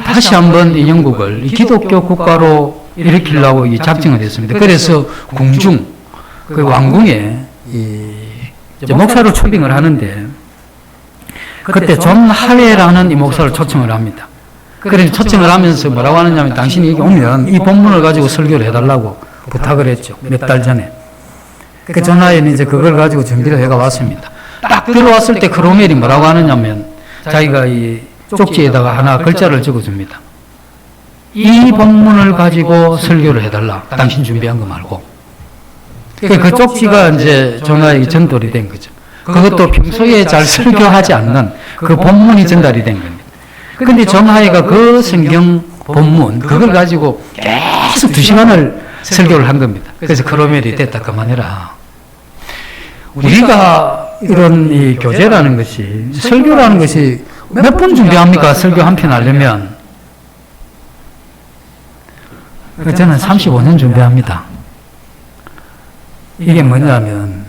다시 한번 이 영국을 기독교 국가로 일으키려고 작정을 했습니다. 그래서 궁중, 그 왕궁에 목사로 초빙을 하는데, 그때 존 하웨라는 이 목사를 초청을 합니다. 그래 초청을 하면서 뭐라고 하느냐면 당신이 여기 오면 이 본문을 가지고 설교를 해달라고 부탁을 했죠. 몇 달 전에. 그 전화에는 이제 그걸 가지고 준비를 해가 왔습니다. 딱 들어왔을 때 크로멜이 뭐라고 하느냐면 자기가 이 쪽지에다가 하나 글자를 적어줍니다. 이 본문을 가지고 설교를 해달라. 당신 준비한 거 말고. 그 쪽지가 이제 전화에 전달이 된 거죠. 그것도 평소에 잘 설교하지 않는 그 본문이 전달이 된 겁니다. 그런데 정하이가 그 성경 본문, 그걸 가지고 계속 2시간을 설교를 한 겁니다. 그래서 크로멜이 됐다, 그만해라. 우리가 이런 이 교제라는 것이, 설교라는 것이 몇 번 준비합니까? 설교 한 편 하려면. 저는 35년 준비합니다. 이게 뭐냐면,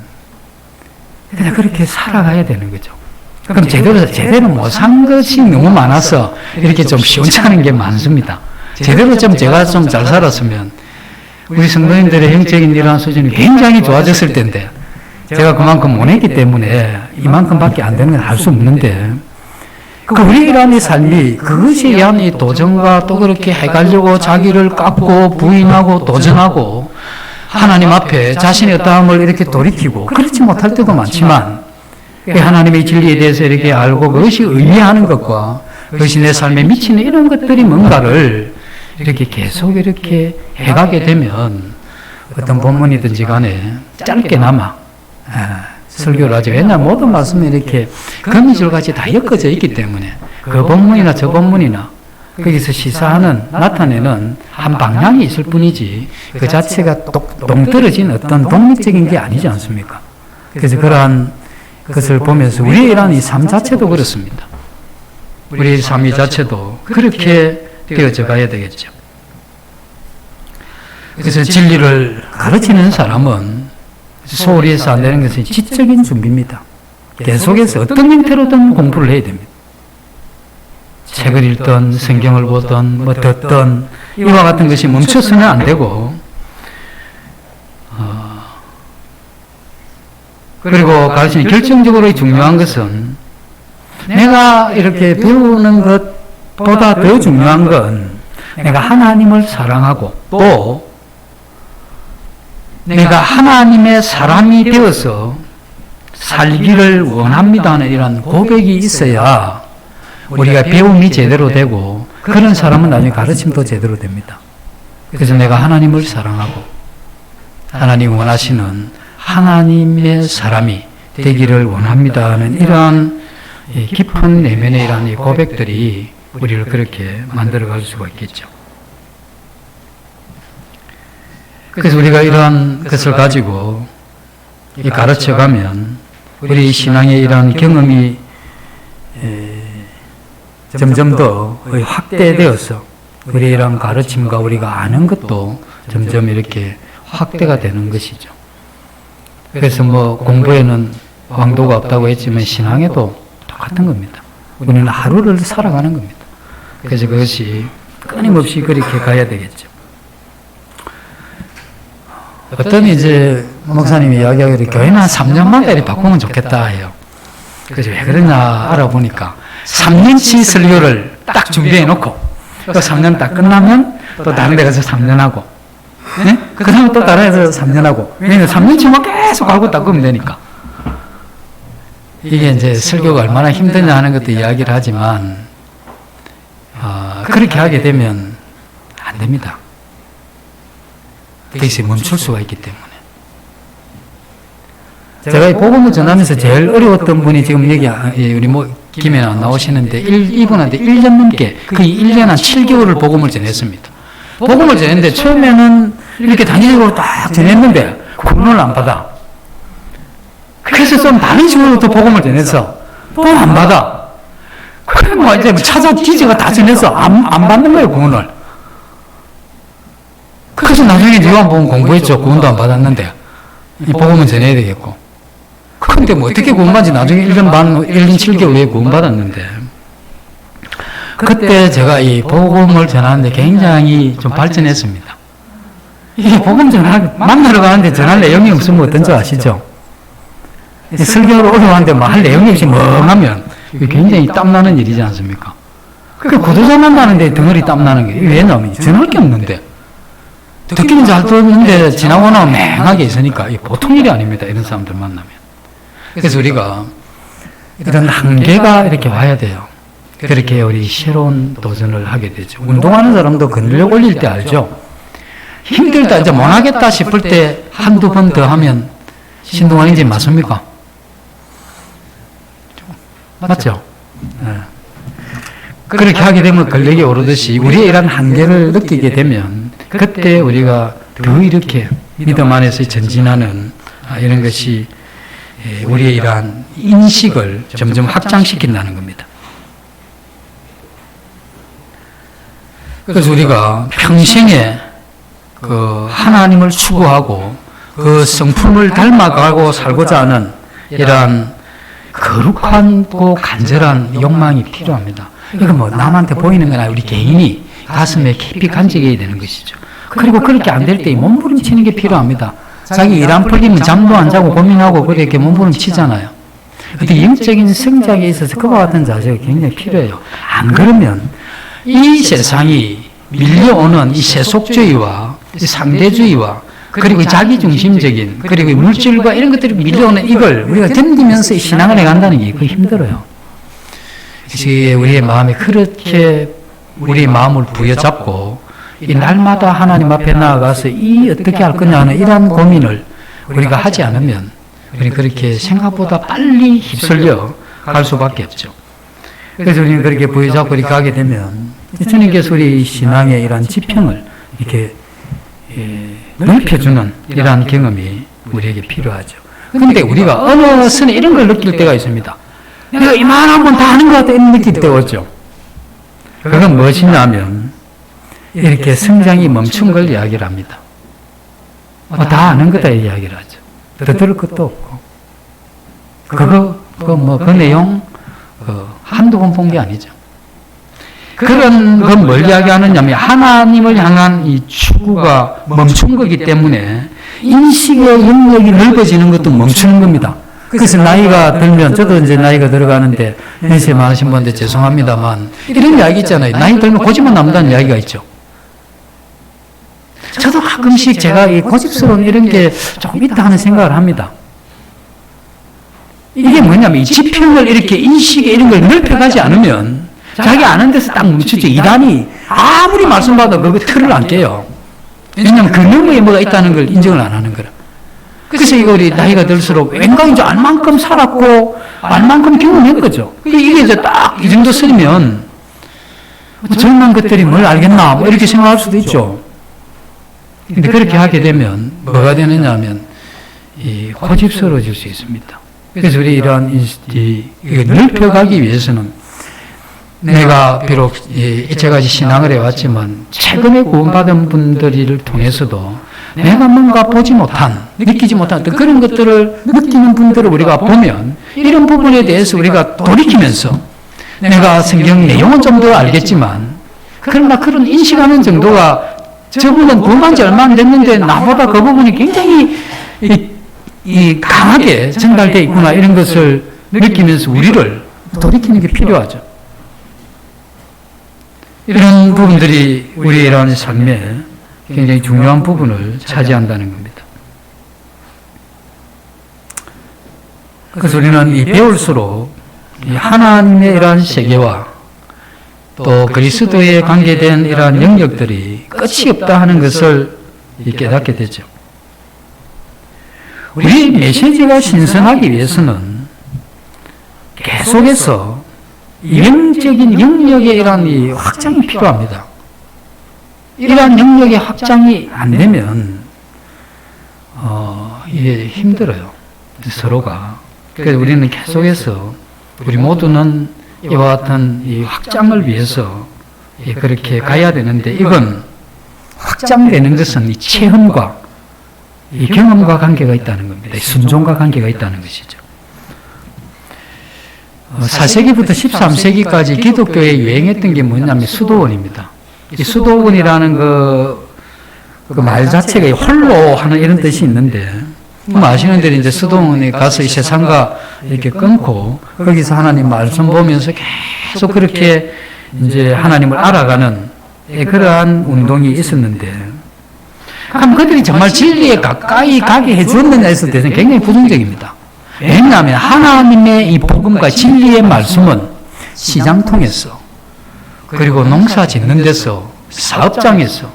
그냥 그렇게 살아가야 되는 거죠. 그럼 제대로 못 산 것이 너무 많아서 이렇게 좀 시원찮은 게 많습니다. 제대로 좀 제가 좀 잘 살았으면 우리 성도님들의 영적인 이러한 수준이 굉장히 좋아졌을 텐데 제가 그만큼 못 했기 때문에 이만큼밖에 안 되는 건 할 수 없는데 우리 이러한 삶이 그것에 의한 이 도전과 또 그렇게 해가려고 자기를 깎고 부인하고 도전하고 하나님 앞에 자신의 어떠함을 이렇게 돌이키고 그렇지 못할 때도 많지만 하나님의 진리에 대해서 이렇게 알고 그것이 의미하는 것과 그것이 내 삶에 미치는 이런 것들이 뭔가를 이렇게 계속 이렇게 해가게 되면 어떤 본문이든지 간에 짧게나마 설교를 하죠. 왜냐하면 모든 말씀이 이렇게 거미줄같이 다 엮어져 있기 때문에 그 본문이나 저 본문이나 거기서 시사하는, 나타내는 한 방향이 있을 뿐이지 그 자체가 동떨어진 어떤 독립적인 게 아니지 않습니까? 그래서 그러한 것을 보면서 우리의 이러한 이 삶 자체도 그렇습니다. 우리의 삶 자체도 그렇게 되어져 가야 되겠죠. 그래서 진리를 가르치는 사람은 소홀히 해서 안 되는 것은 지적인 준비입니다. 계속해서 어떤 형태로든 공부를 해야 됩니다. 책을 읽든 성경을 보든 뭐 듣든 이와 같은 것이 멈춰서는 안 되고 그리고 가르치는 결정적으로 중요한 것은 내가 이렇게 배우는 것보다 더 중요한 건 내가 하나님을 사랑하고 또 내가 하나님의 사람이 되어서 살기를 원합니다 하는 이런 고백이 있어야 우리가 배움이 제대로 되고 그런 사람은 나중에 가르침도 제대로 됩니다. 그래서 내가 하나님을 사랑하고 하나님 원하시는 하나님의 사람이 되기를 원합니다 하는 이러한 깊은 내면의 이러한 고백들이 우리를 그렇게 만들어갈 수가 있겠죠. 그래서 우리가 이러한 것을 가지고 가르쳐가면 우리 신앙의 이러한 경험이 점점 더 확대되어서 우리의 이러한 가르침과 우리가 아는 것도 점점 이렇게 확대가 되는 것이죠. 그래서 뭐 공부에는 왕도가 없다고 했지만 신앙에도 똑같은 겁니다. 우리는 하루를 살아가는 겁니다. 그래서 그것이 끊임없이 그렇게 가야 되겠죠. 어떤 이제 목사님이 이야기하기를 교회는 한 3년마다 이렇게 바꾸면 좋겠다 해요. 그래서 왜 그러냐 알아보니까 3년치 설교를 딱 준비해 놓고 또 3년 딱 끝나면 또 다른 데 가서 3년 하고 네? 그 다음에 또 다른 데서 3년 하고 왜냐면 3년치만 계속 하고 닦으면 되니까 이게 이제 설교가 얼마나 힘드냐 하는 것도 이야기를 하지만 그렇게 하게 되면 안 됩니다. 거기서 멈출 수가 있기 때문에. 제가 이 복음을 전하면서 제일 어려웠던 분이 지금 여기 우리 김에 나오시는데 이분한테 1년 넘게 거의 1년 한 7개월을 복음을 전했습니다. 복음을 전했는데 처음에는 이렇게 단기적으로 딱 전했는데 구원을 안 받아. 그래서 좀 다른 식으로 또 복음을 전해서 또 안 받아. 그래 뭐 이제 찾아 뒤져가 다 전해서 안 받는 거예요 구원을. 그래서 나중에 요한복음 공부했죠. 구원도 안 받았는데 이 복음은 전해야 되겠고. 그런데 뭐 어떻게 구원받지? 나중에 1년 반, 1년 7개월 후에 구원받았는데 그때 제가 이 복음을 전하는데 굉장히 좀 발전했습니다. 이 복음 만나러 가는데 전할 내용이 없으면 어떤지 아시죠? 설교를 어려워하는데 뭐 할 내용이 없이 멍하면 이게 굉장히 땀나는 일이지 않습니까? 그 고도자 만나는데 덩어리 땀 나는 게 왜냐면 전할 게 없는데 듣기는 잘 듣는데 지나고 나면 맹하게 있으니까 이게 보통 일이 아닙니다. 이런 사람들 만나면. 그래서 우리가 이런 한계가 이렇게 와야 돼요. 그렇게 우리 새로운 도전을 하게 되죠. 운동하는 사람도 근력 올릴 때 알죠. 힘들다 이제 못하겠다 싶을 때 한두 번 더 하면 신동안인지 맞습니까? 맞죠? 네. 그렇게 하게 되면 근력이 오르듯이 우리의 이런 한계를 느끼게 되면 그때 우리가 더 이렇게 믿음 안에서 전진하는 이런 것이 우리의 이러한 인식을 점점 확장시킨다는 겁니다. 그래서 우리가 평생에 그 하나님을 추구하고 그 성품을 닮아가고 살고자 하는 이러한 거룩하고 간절한 욕망이 필요합니다. 이건 뭐 남한테 보이는 건 아니라 우리 개인이 가슴에 깊이 간직해야 되는 것이죠. 그리고 그렇게 안 될 때 몸부림치는 게 필요합니다. 자기 일 안 풀리면 잠도 안 자고 고민하고 그렇게 몸부림치잖아요. 어떤 영적인 성장에 있어서 그와 같은 자세가 굉장히 필요해요. 안 그러면 이 세상이 밀려오는 이 세속주의와 이 상대주의와 그리고 자기중심적인 그리고 물질과 이런 것들이 밀려오는 이걸 우리가 견디면서 신앙을 해간다는 게 그 힘들어요. 그래서 우리의 마음에 그렇게 우리의 마음을 부여잡고 이 날마다 하나님 앞에 나아가서 이 어떻게 할 거냐 하는 이러한 고민을 우리가 하지 않으면 우리는 그렇게 생각보다 빨리 휩쓸려 갈 수밖에 없죠. 그래서 우리는 그렇게 부여잡고 이렇게 가게 되면 주님께서 우리 신앙의 이러한 지평을 이렇게 넓혀주는 이러한 경험이 우리에게 필요하죠. 그런데 우리가 어느 선에 이런 걸 느낄 때가 있습니다. 내가 이만한 건 다 아는 것 같다 이런 느낄 때가 있죠. 그건 무엇이냐면 이렇게 성장이 멈춘 걸 이야기를 합니다. 다 아는 거다 이야기를 하죠. 더 들을 것도 없고 그 내용 한두 번 본 게 아니죠. 그런 건 뭘 이야기하느냐면 하나님을 향한 이 추구가 멈춘 거기 때문에 인식의 영역이 넓어지는 것도 멈추는 겁니다. 그래서 나이가 들면 저도 이제 나이가 들어가는데 연세 많으신 분들 죄송합니다만 이런 이야기 있잖아요. 나이 들면 고집만 남다는 이야기가 있죠. 저도 가끔씩 제가 이 고집스러운 이런 게 조금 있다 하는 생각을 합니다. 이게 뭐냐면 이 지평을 이렇게 인식에 이런 걸 넓혀가지 않으면 자기 아는 데서 딱 멈추죠. 이단이 아무리 말씀받아도 그 틀을 안 깨요. 왜냐하면 그 너머에 뭐가 있다는 걸 인정을 안 하는 거라. 그래서 이거 우리 나이가 들수록 왠가 이제 알 만큼 살았고 알 만큼 경험한 거죠. 이게 이제 딱 이 정도 쓰면 젊은 것들이 뭘 알겠나 뭐 이렇게 생각할 수도 있죠. 근데 그렇게 하게 되면 뭐가 되느냐 하면 이 고집스러워질 수 있습니다. 그래서 우리 이러한 이걸 넓혀가기 위해서는 내가 비록 이때까지 신앙을 해왔지만 최근에 구원받은 분들을 통해서도 내가 뭔가 보지 못한, 느끼지 못한 어떤 그런 것들을 느끼는 분들을 우리가 보면 이런 부분에 대해서 우리가 돌이키면서 내가 성경 내용은 좀 더 알겠지만 그러나 그런 인식하는 정도가 저분은 구원한 지 얼마 안 됐는데 나보다 그 부분이 굉장히 강하게 전달되어 있구나 이런 것을 느끼면서 우리를 돌이키는 게 필요하죠. 이런 부분들이 우리의 이러한 삶에 굉장히 중요한 부분을 차지한다는 겁니다. 그래서 우리는 이 배울수록 이 하나님의 이러한 세계와 또 그리스도에 관계된 이러한 영역들이 끝이 없다 하는 것을 깨닫게 되죠. 우리 메시지가 신선하기 위해서는 계속해서 영적인 영역의 이러한 이 확장이 필요합니다. 이러한 영역의 확장이 안 되면 이게 힘들어요. 서로가. 그래서 우리는 계속해서 우리 모두는 이와 같은 이 확장을 위해서 그렇게 가야 되는데 이건 확장되는 것은 이 체험과 이 경험과 관계가 있다는 겁니다. 순종과 관계가 있다는 것이죠. 4세기부터 13세기까지 기독교에 유행했던 게 뭐냐면 수도원입니다. 이 수도원이라는 그 말 자체가 홀로 하는 이런 뜻이 있는데, 아시는 대로 이제 수도원에 가서 이 세상과 이렇게 끊고, 거기서 하나님 말씀 보면서 계속 그렇게 이제 하나님을 알아가는 그러한 운동이 있었는데, 그럼 그들이 정말 진리에 가까이 가게 해주었느냐 했을 때는 굉장히 부정적입니다. 왜냐하면 하나님의 이 복음과 진리의 말씀은 시장통에서, 그리고 농사 짓는 데서, 사업장에서,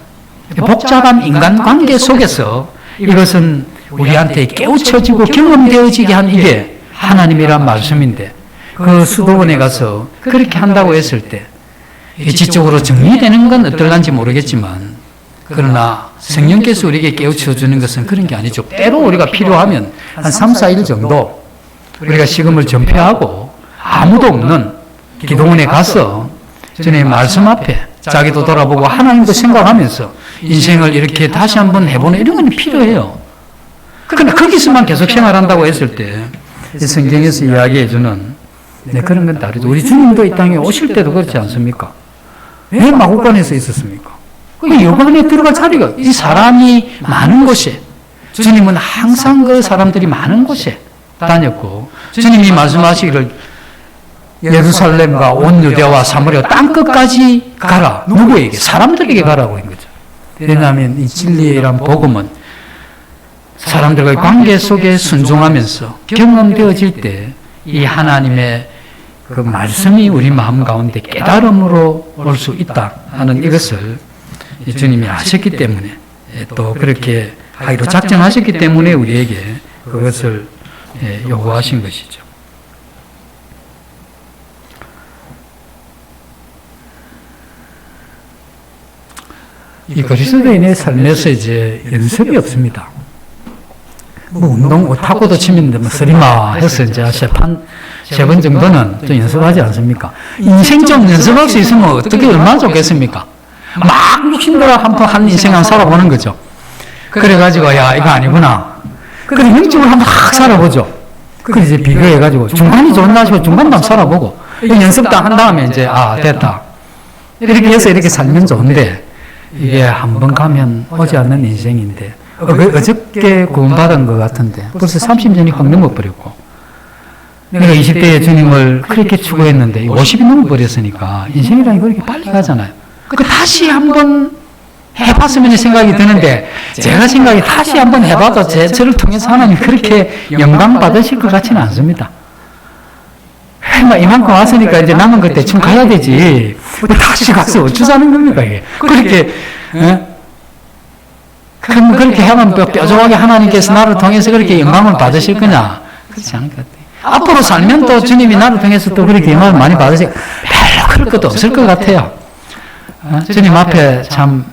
복잡한 인간관계 속에서 이것은 우리한테 깨우쳐지고 경험되어지게 한 이게 하나님이란 말씀인데, 그 수도원에 가서 그렇게 한다고 했을 때 지적으로 정리되는 건 어떨란지 모르겠지만, 그러나 성령께서 우리에게 깨우쳐 주는 것은 그런 게 아니죠. 때로 우리가 필요하면 한 3, 4일 정도 우리가 식음을 전폐하고 아무도 없는 기도원에 가서 주님의 말씀 앞에 자기도 돌아보고 하나님도 생각하면서 인생을 이렇게 다시 한번 해보는 이런 건 필요해요. 그러나 거기서만 계속 생활한다고 했을 때 성경에서 이야기해주는 그런 건 다르죠. 우리 주님도 이 땅에 오실 때도 그렇지 않습니까? 왜 마구간에서 있었습니까? 그 여관에 들어갈 자리가, 이 사람이 많은 곳에, 주님은 항상 그 사람들이 많은 곳에 다녔고, 주님이 말씀하시기를 예루살렘과 온 유대와 사마리아 땅끝까지 가라. 누구에게? 사람들에게 가라고 한 거죠. 왜냐하면 이 진리란 복음은 사람들과의 관계 속에 순종하면서 경험되어질 때 이 하나님의 그 말씀이 우리 마음 가운데 깨달음으로 올 수 있다 하는 이것을 주님이 아셨기 때문에, 또 그렇게 하기로 작정하셨기 때문에 우리에게 그것을 요구하신 것이죠. 이 그리스도인의 삶에서 이제 연습이 없습니다. 뭐 운동 타고도 치면 뭐 서리마 해서 이제 세 번 정도는 좀 연습하지 않습니까? 인생 좀 연습할 수 있으면 어떻게 얼마나 좋겠습니까? 막 욕심들어 한 인생 한번 살아보는 거죠. 그래가지고, 야, 이거 아니구나. 그래, 영적으로 한번 확 살아보죠. 그래, 이제 비교해가지고, 중간이 좋나 싶어 중간도 한번 살아보고, 연습도 한 다음에 이제, 됐다. 이렇게 해서 이렇게 살면 좋은데, 이게 한 번 가면 오지 않는 인생인데, 어저께 구원받은 것 같은데, 벌써 30년이 확 넘어버렸고, 내가 20대에 주님을 그렇게 추구했는데, 50이 넘어버렸으니까, 인생이라는 게 그렇게 빨리 가잖아요. 다시 한번 해봤으면 생각이 드는데, 제가 생각이 다시 한번 해봐도 저를 통해서 하나님 그렇게 영광 받으실 것 같지는 않습니다. 이만큼 왔으니까 이제 남은 것 대충 가야 되지. 다시 가서 어쩌자는 겁니까, 이게. 그렇게, 그렇게 하면 뾰족하게 하나님께서 나를 통해서 그렇게 영광을 받으실 거냐? 그렇지 않을 것 같아요. 앞으로 살면 또 주님이 나를 통해서 또 그렇게 영광을 많이 받으실, 별로 그럴 것도 없을 것 같아요. 주님 앞에 참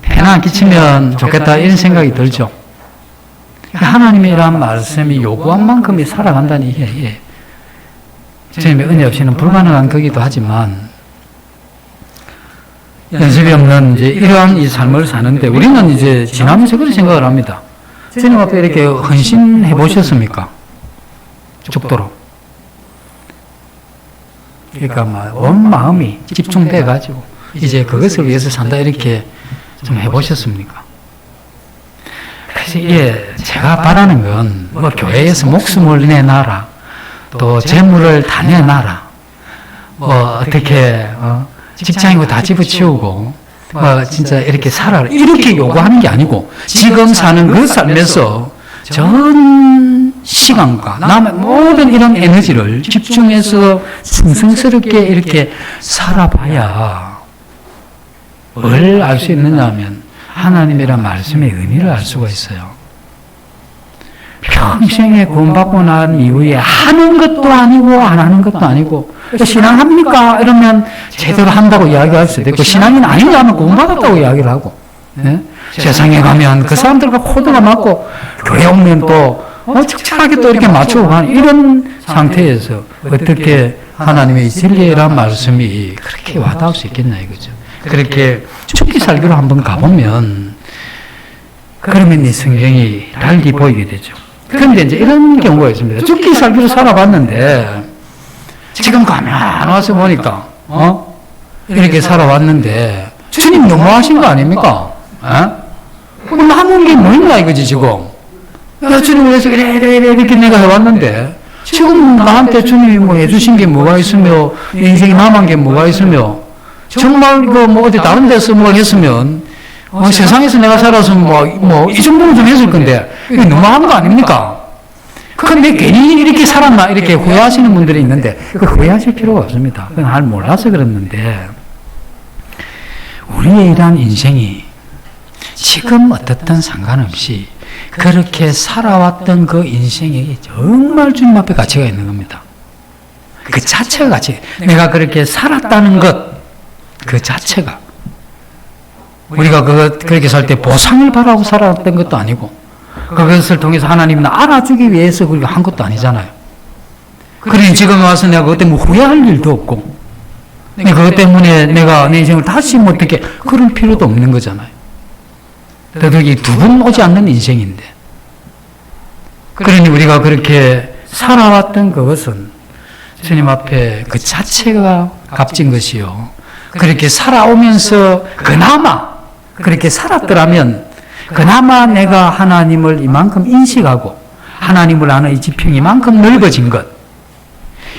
편안 끼치면 좋겠다 이런 생각이 들죠. 하나님이란 말씀이 요구한 만큼이 살아간다는 이게 주님의 은혜 없이는 불가능한 거기도 하지만, 연습이 없는 이제 이러한 이 삶을 사는데 우리는 이제 지나면서 그런 생각을 합니다. 주님 앞에 이렇게 헌신해 보셨습니까? 죽도록. 그러니까 온 마음이 집중돼 가지고 이제 그것을 위해서 산다 이렇게 좀 해보셨습니까? 그래서 이게 제가 바라는 건 뭐 교회에서 목숨을 내놔라, 또 재물을 다 내놔라, 뭐 어떻게 직장이고 다 집어치우고 뭐 진짜 이렇게 살아라 이렇게 요구하는 게 아니고, 지금 사는 그 삶에서 전 시간과 남의 모든 이런 에너지를 집중해서 충성스럽게 이렇게 살아봐야 뭘 알 수 있느냐 하면 하나님이란 말씀의 의미를 알 수가 있어요. 평생에 구원받고 난 이후에 하는 것도 아니고 안 하는 것도 아니고, 신앙합니까? 이러면 제대로 한다고 이야기할 수도 있고, 신앙인 아니냐 하면 구원받았다고 이야기를 하고, 세상에 가면 그 사람들과 코드가 맞고, 교회 오면 또 적절하게 또 이렇게 맞추고 가는 이런 상태에서 어떻게 하나님의 진리란 말씀이 그렇게 와닿을 수 있겠나 이거죠. 그렇게 죽기 살기로 한번 가보면 그러면 이 성경이 달리 보이게 되죠. 그런데 이제 이런 경우가 있습니다. 죽기 살기로 살아봤는데 지금 가만 와서 보니까 이렇게 살아왔는데 주님 너무하신 거 아닙니까? 남은 게 뭐 있나 이거지 지금. 야, 주님 위해서 이렇게 내가 해왔는데 지금 나한테 주님이 뭐 해주신 게 뭐가 있으며, 내 인생이 남은 게 뭐가 있으며, 정말 뭐 어디 다른 데서 뭘 했으면, 세상에서 내가 살아서 이 정도는 좀 했을 건데, 이거 너무한 거 아닙니까? 근데 괜히 이렇게 살았나, 이렇게 후회하시는 분들이 있는데, 그 후회하실 필요가 없습니다. 그건 잘 몰라서 그랬는데, 우리의 이러한 인생이 지금 어떻든 상관없이 그렇게 살아왔던 그 인생이 정말 주님 앞에 가치가 있는 겁니다. 그 자체가 가치, 내가 그렇게 살았다는 것, 그 자체가. 우리가 그렇게 살 때 보상을 바라고 살았던 것도 아니고, 그것을 통해서 하나님은 알아주기 위해서 그렇게 한 것도 아니잖아요. 그러니 지금 와서 내가 그것 때문에 후회할 일도 없고, 그것 때문에 내가 내 인생을 다시 어떻게, 그럴 필요도 없는 거잖아요. 더더욱이 두 번 오지 않는 인생인데. 그러니 우리가 그렇게 살아왔던 그것은 주님 앞에 그 자체가 값진 것이요. 그렇게 살아오면서 그나마 그렇게 살았더라면 그나마 내가 하나님을 이만큼 인식하고 하나님을 아는 이 지평이 이만큼 넓어진 것,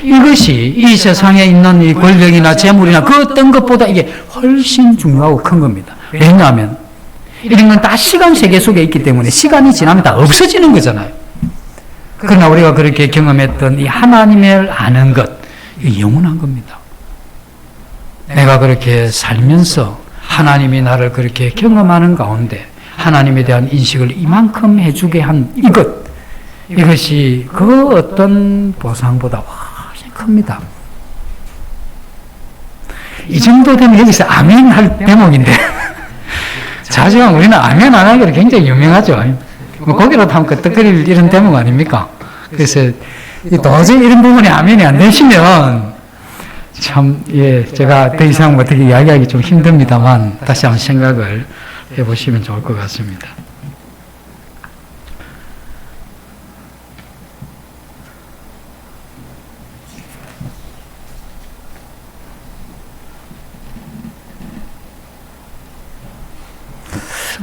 이것이 이 세상에 있는 이 권력이나 재물이나 그 어떤 것보다 이게 훨씬 중요하고 큰 겁니다. 왜냐하면 이런 건 다 시간 세계 속에 있기 때문에 시간이 지나면 다 없어지는 거잖아요. 그러나 우리가 그렇게 경험했던 이 하나님을 아는 것, 이게 영원한 겁니다. 내가 그렇게 살면서 하나님이 나를 그렇게 경험하는 가운데 하나님에 대한 인식을 이만큼 해주게 한 이것이 그 어떤 보상보다 훨씬 큽니다. 이 정도 되면 여기서 아멘 할 대목인데 자지만 우리는 아멘 안 하기로 굉장히 유명하죠. 뭐 거기라도 하면 끄떡거릴 이런 대목 아닙니까? 그래서 도저히 이런 부분이 아멘이 안 되시면 참, 제가 더 이상 어떻게 이야기하기 좀 힘듭니다만 다시 한번 생각을 해보시면 좋을 것 같습니다.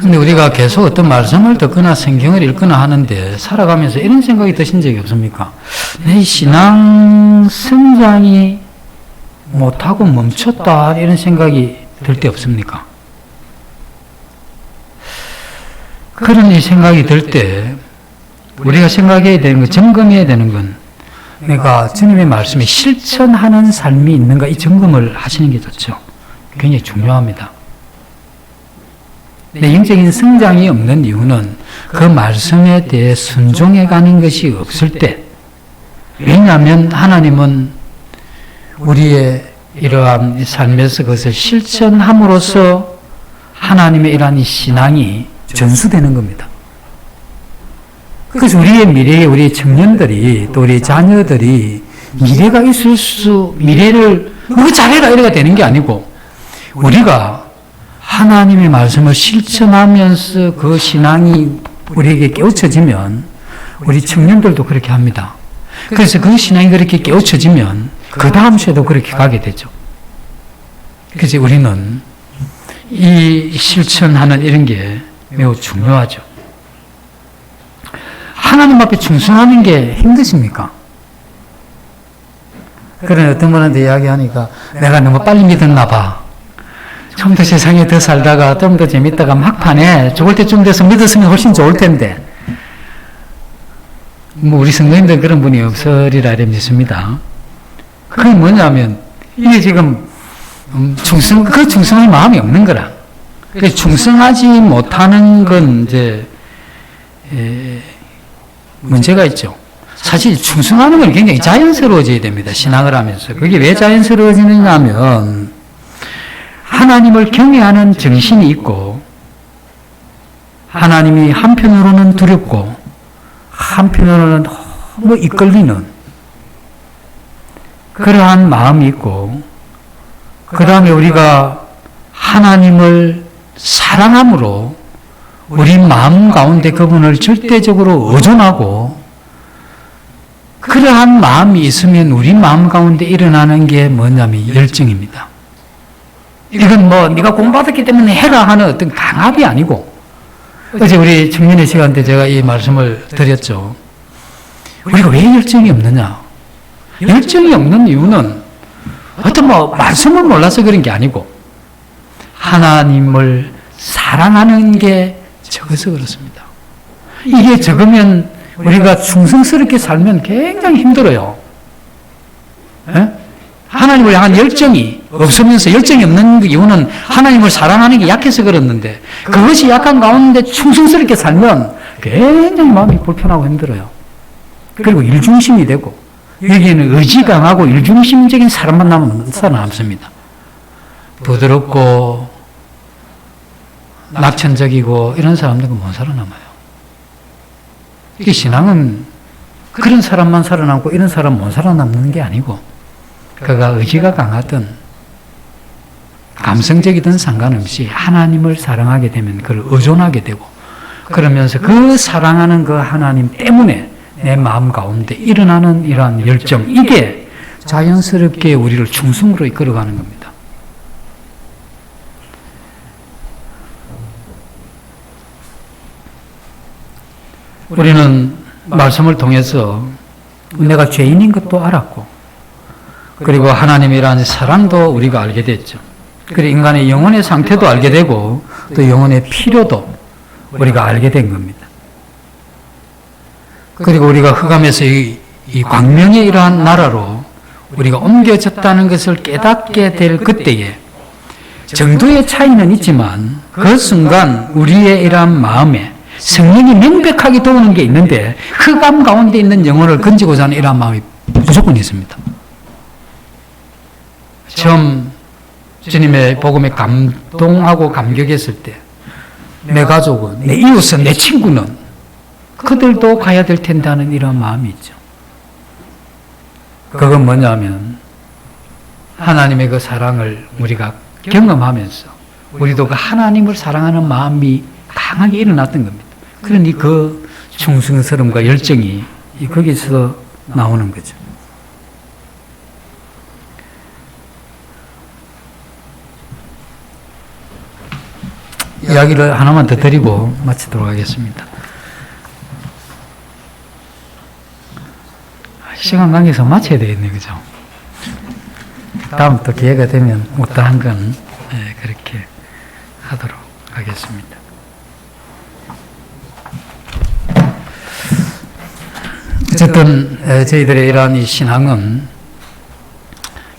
근데 우리가 계속 어떤 말씀을 듣거나 성경을 읽거나 하는데 살아가면서 이런 생각이 드신 적이 없습니까? 내 신앙 성장이 못하고 멈췄다, 이런 생각이 들 때 없습니까? 그런 이 생각이 들 때 우리가 생각해야 되는 건, 점검해야 되는 건 내가 주님의 말씀에 실천하는 삶이 있는가, 이 점검을 하시는 게 좋죠. 굉장히 중요합니다. 내 영적인 성장이 없는 이유는 그 말씀에 대해 순종해 가는 것이 없을 때, 왜냐하면 하나님은 우리의 이러한 삶에서 그것을 실천함으로써 하나님의 이러한 이 신앙이 전수되는 겁니다. 그래서 우리의 미래에 우리 청년들이 또 우리 자녀들이 미래가 있을 미래를 뭐 잘해라 이래가 되는 게 아니고, 우리가 하나님의 말씀을 실천하면서 그 신앙이 우리에게 깨우쳐지면, 우리 청년들도 그렇게 합니다. 그래서 그 신앙이 그렇게 깨우쳐지면 그 다음 세도 그렇게 가게 되죠. 그래서 우리는 이 실천하는 이런 게 매우 중요하죠. 하나님 앞에 충성하는 게 힘드십니까? 그런 어떤 분한테 이야기하니까 내가 너무 빨리 믿었나 봐. 좀 더 세상에 더 살다가 좀 더 재밌다가 막판에 죽을 때쯤 돼서 믿었으면 훨씬 좋을 텐데, 뭐 우리 성도님들 그런 분이 없으리라 믿습니다. 그게 뭐냐면 이게 지금 그 충성할 마음이 없는 거라. 그래서 충성하지 못하는 건 이제 문제가 있죠. 사실 충성하는 건 굉장히 자연스러워져야 됩니다. 신앙을 하면서. 그게 왜 자연스러워지느냐 하면 하나님을 경외하는 정신이 있고, 하나님이 한편으로는 두렵고 한편으로는 너무 이끌리는 그러한 마음이 있고, 그 다음에 우리가 하나님을 사랑함으로 우리 마음 가운데 그분을 절대적으로 의존하고, 그러한 마음이 있으면 우리 마음 가운데 일어나는 게 뭐냐면 열정입니다. 이건 뭐 네가 공부받았기 때문에 해라 하는 어떤 강압이 아니고, 어제 우리 청년의 시간 때 제가 이 말씀을 드렸죠. 우리가 왜 열정이 없느냐? 열정이 없는 이유는 어떤 말씀을 몰라서 그런 게 아니고 하나님을 사랑하는 게 적어서 그렇습니다. 이게 적으면 우리가 충성스럽게 살면 굉장히 힘들어요. 에? 하나님을 향한 열정이 없으면서 열정이 없는 이유는 하나님을 사랑하는 게 약해서 그렇는데 그것이 약한 가운데 충성스럽게 살면 굉장히 마음이 불편하고 힘들어요. 그리고 일중심이 되고 여기에는 의지 강하고 일중심적인 사람만 살아남습니다. 부드럽고 낙천적이고 이런 사람들은 못 살아남아요. 이 신앙은 그런 사람만 살아남고 이런 사람 못 살아남는 게 아니고 그가 의지가 강하든 감성적이든 상관없이 하나님을 사랑하게 되면 그를 의존하게 되고 그러면서 그 사랑하는 그 하나님 때문에 내 마음 가운데 일어나는 이러한 열정, 이게 자연스럽게 우리를 충성으로 이끌어가는 겁니다. 우리는 말씀을 통해서 내가 죄인인 것도 알았고 그리고 하나님이라는 사랑도 우리가 알게 됐죠. 그리고 인간의 영혼의 상태도 알게 되고 또 영혼의 필요도 우리가 알게 된 겁니다. 그리고 우리가 흑암에서 이 광명의 이러한 나라로 우리가 옮겨졌다는 것을 깨닫게 될 그때에 정도의 차이는 있지만 그 순간 우리의 이러한 마음에 성령이 명백하게 도우는 게 있는데 흑암 가운데 있는 영혼을 건지고자 하는 이러한 마음이 무조건 있습니다. 처음 주님의 복음에 감동하고 감격했을 때 내 가족은, 내 이웃은, 내 친구는 그들도 가야 될 텐데 하는 이런 마음이 있죠. 그건 뭐냐면 하나님의 그 사랑을 우리가 경험하면서 우리도 그 하나님을 사랑하는 마음이 강하게 일어났던 겁니다. 그러니 그 충성스러움과 열정이 거기서 나오는 거죠. 이야기를 하나만 더 드리고 마치도록 하겠습니다. 시간 관계에서 마쳐야 되겠네요. 그죠? 다음 또 기회가 되면 어떠한 건 그렇게 하도록 하겠습니다. 어쨌든 저희들의 이러한 이 신앙은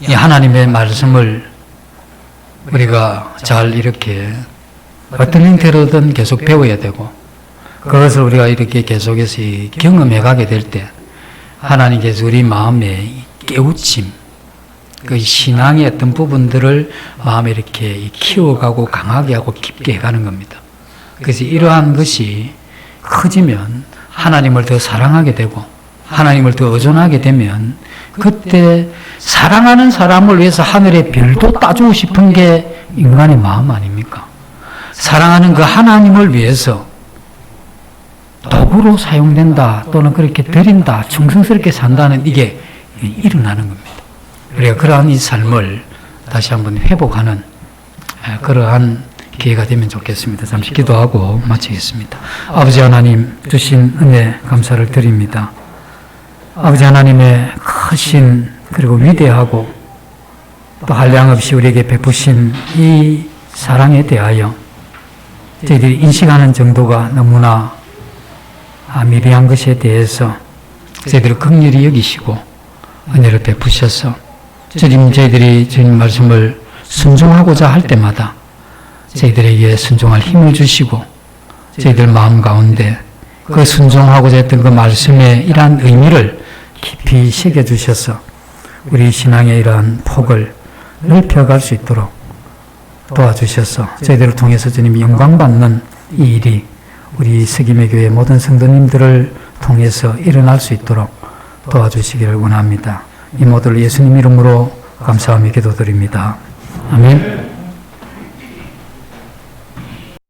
이 하나님의 말씀을 우리가 잘 이렇게 어떤 형태로든 계속 배워야 되고 그것을 우리가 이렇게 계속해서 경험해 가게 될 때 하나님께서 우리 마음에 깨우침, 그 신앙의 어떤 부분들을 마음에 이렇게 키워가고 강하게 하고 깊게 해가는 겁니다. 그래서 이러한 것이 커지면 하나님을 더 사랑하게 되고 하나님을 더 의존하게 되면 그때 사랑하는 사람을 위해서 하늘의 별도 따주고 싶은 게 인간의 마음 아닙니까? 사랑하는 그 하나님을 위해서 도구로 사용된다 또는 그렇게 드린다, 충성스럽게 산다는 이게 일어나는 겁니다. 우리가 그러한 이 삶을 다시 한번 회복하는 그러한 기회가 되면 좋겠습니다. 잠시 기도하고 마치겠습니다. 아버지 하나님 주신 은혜 감사를 드립니다. 아버지 하나님의 크신 그리고 위대하고 또 한량없이 우리에게 베푸신 이 사랑에 대하여 저희들이 인식하는 정도가 너무나 미비한 것에 대해서 저희들을 긍휼히 여기시고 은혜를 베푸셔서 저희들이 주님 말씀을 순종하고자 할 때마다 저희들에게 순종할 힘을 주시고 저희들 마음 가운데 그 순종하고자 했던 그 말씀의 이러한 의미를 깊이 새겨주셔서 우리 신앙의 이러한 폭을 넓혀갈 수 있도록 도와주셔서 저희들을 통해서 주님이 영광받는 이 일이 우리 서김의 교회 모든 성도님들을 통해서 일어날 수 있도록 도와주시기를 원합니다. 이 모든 예수님 이름으로 감사하며 기도드립니다. 아멘.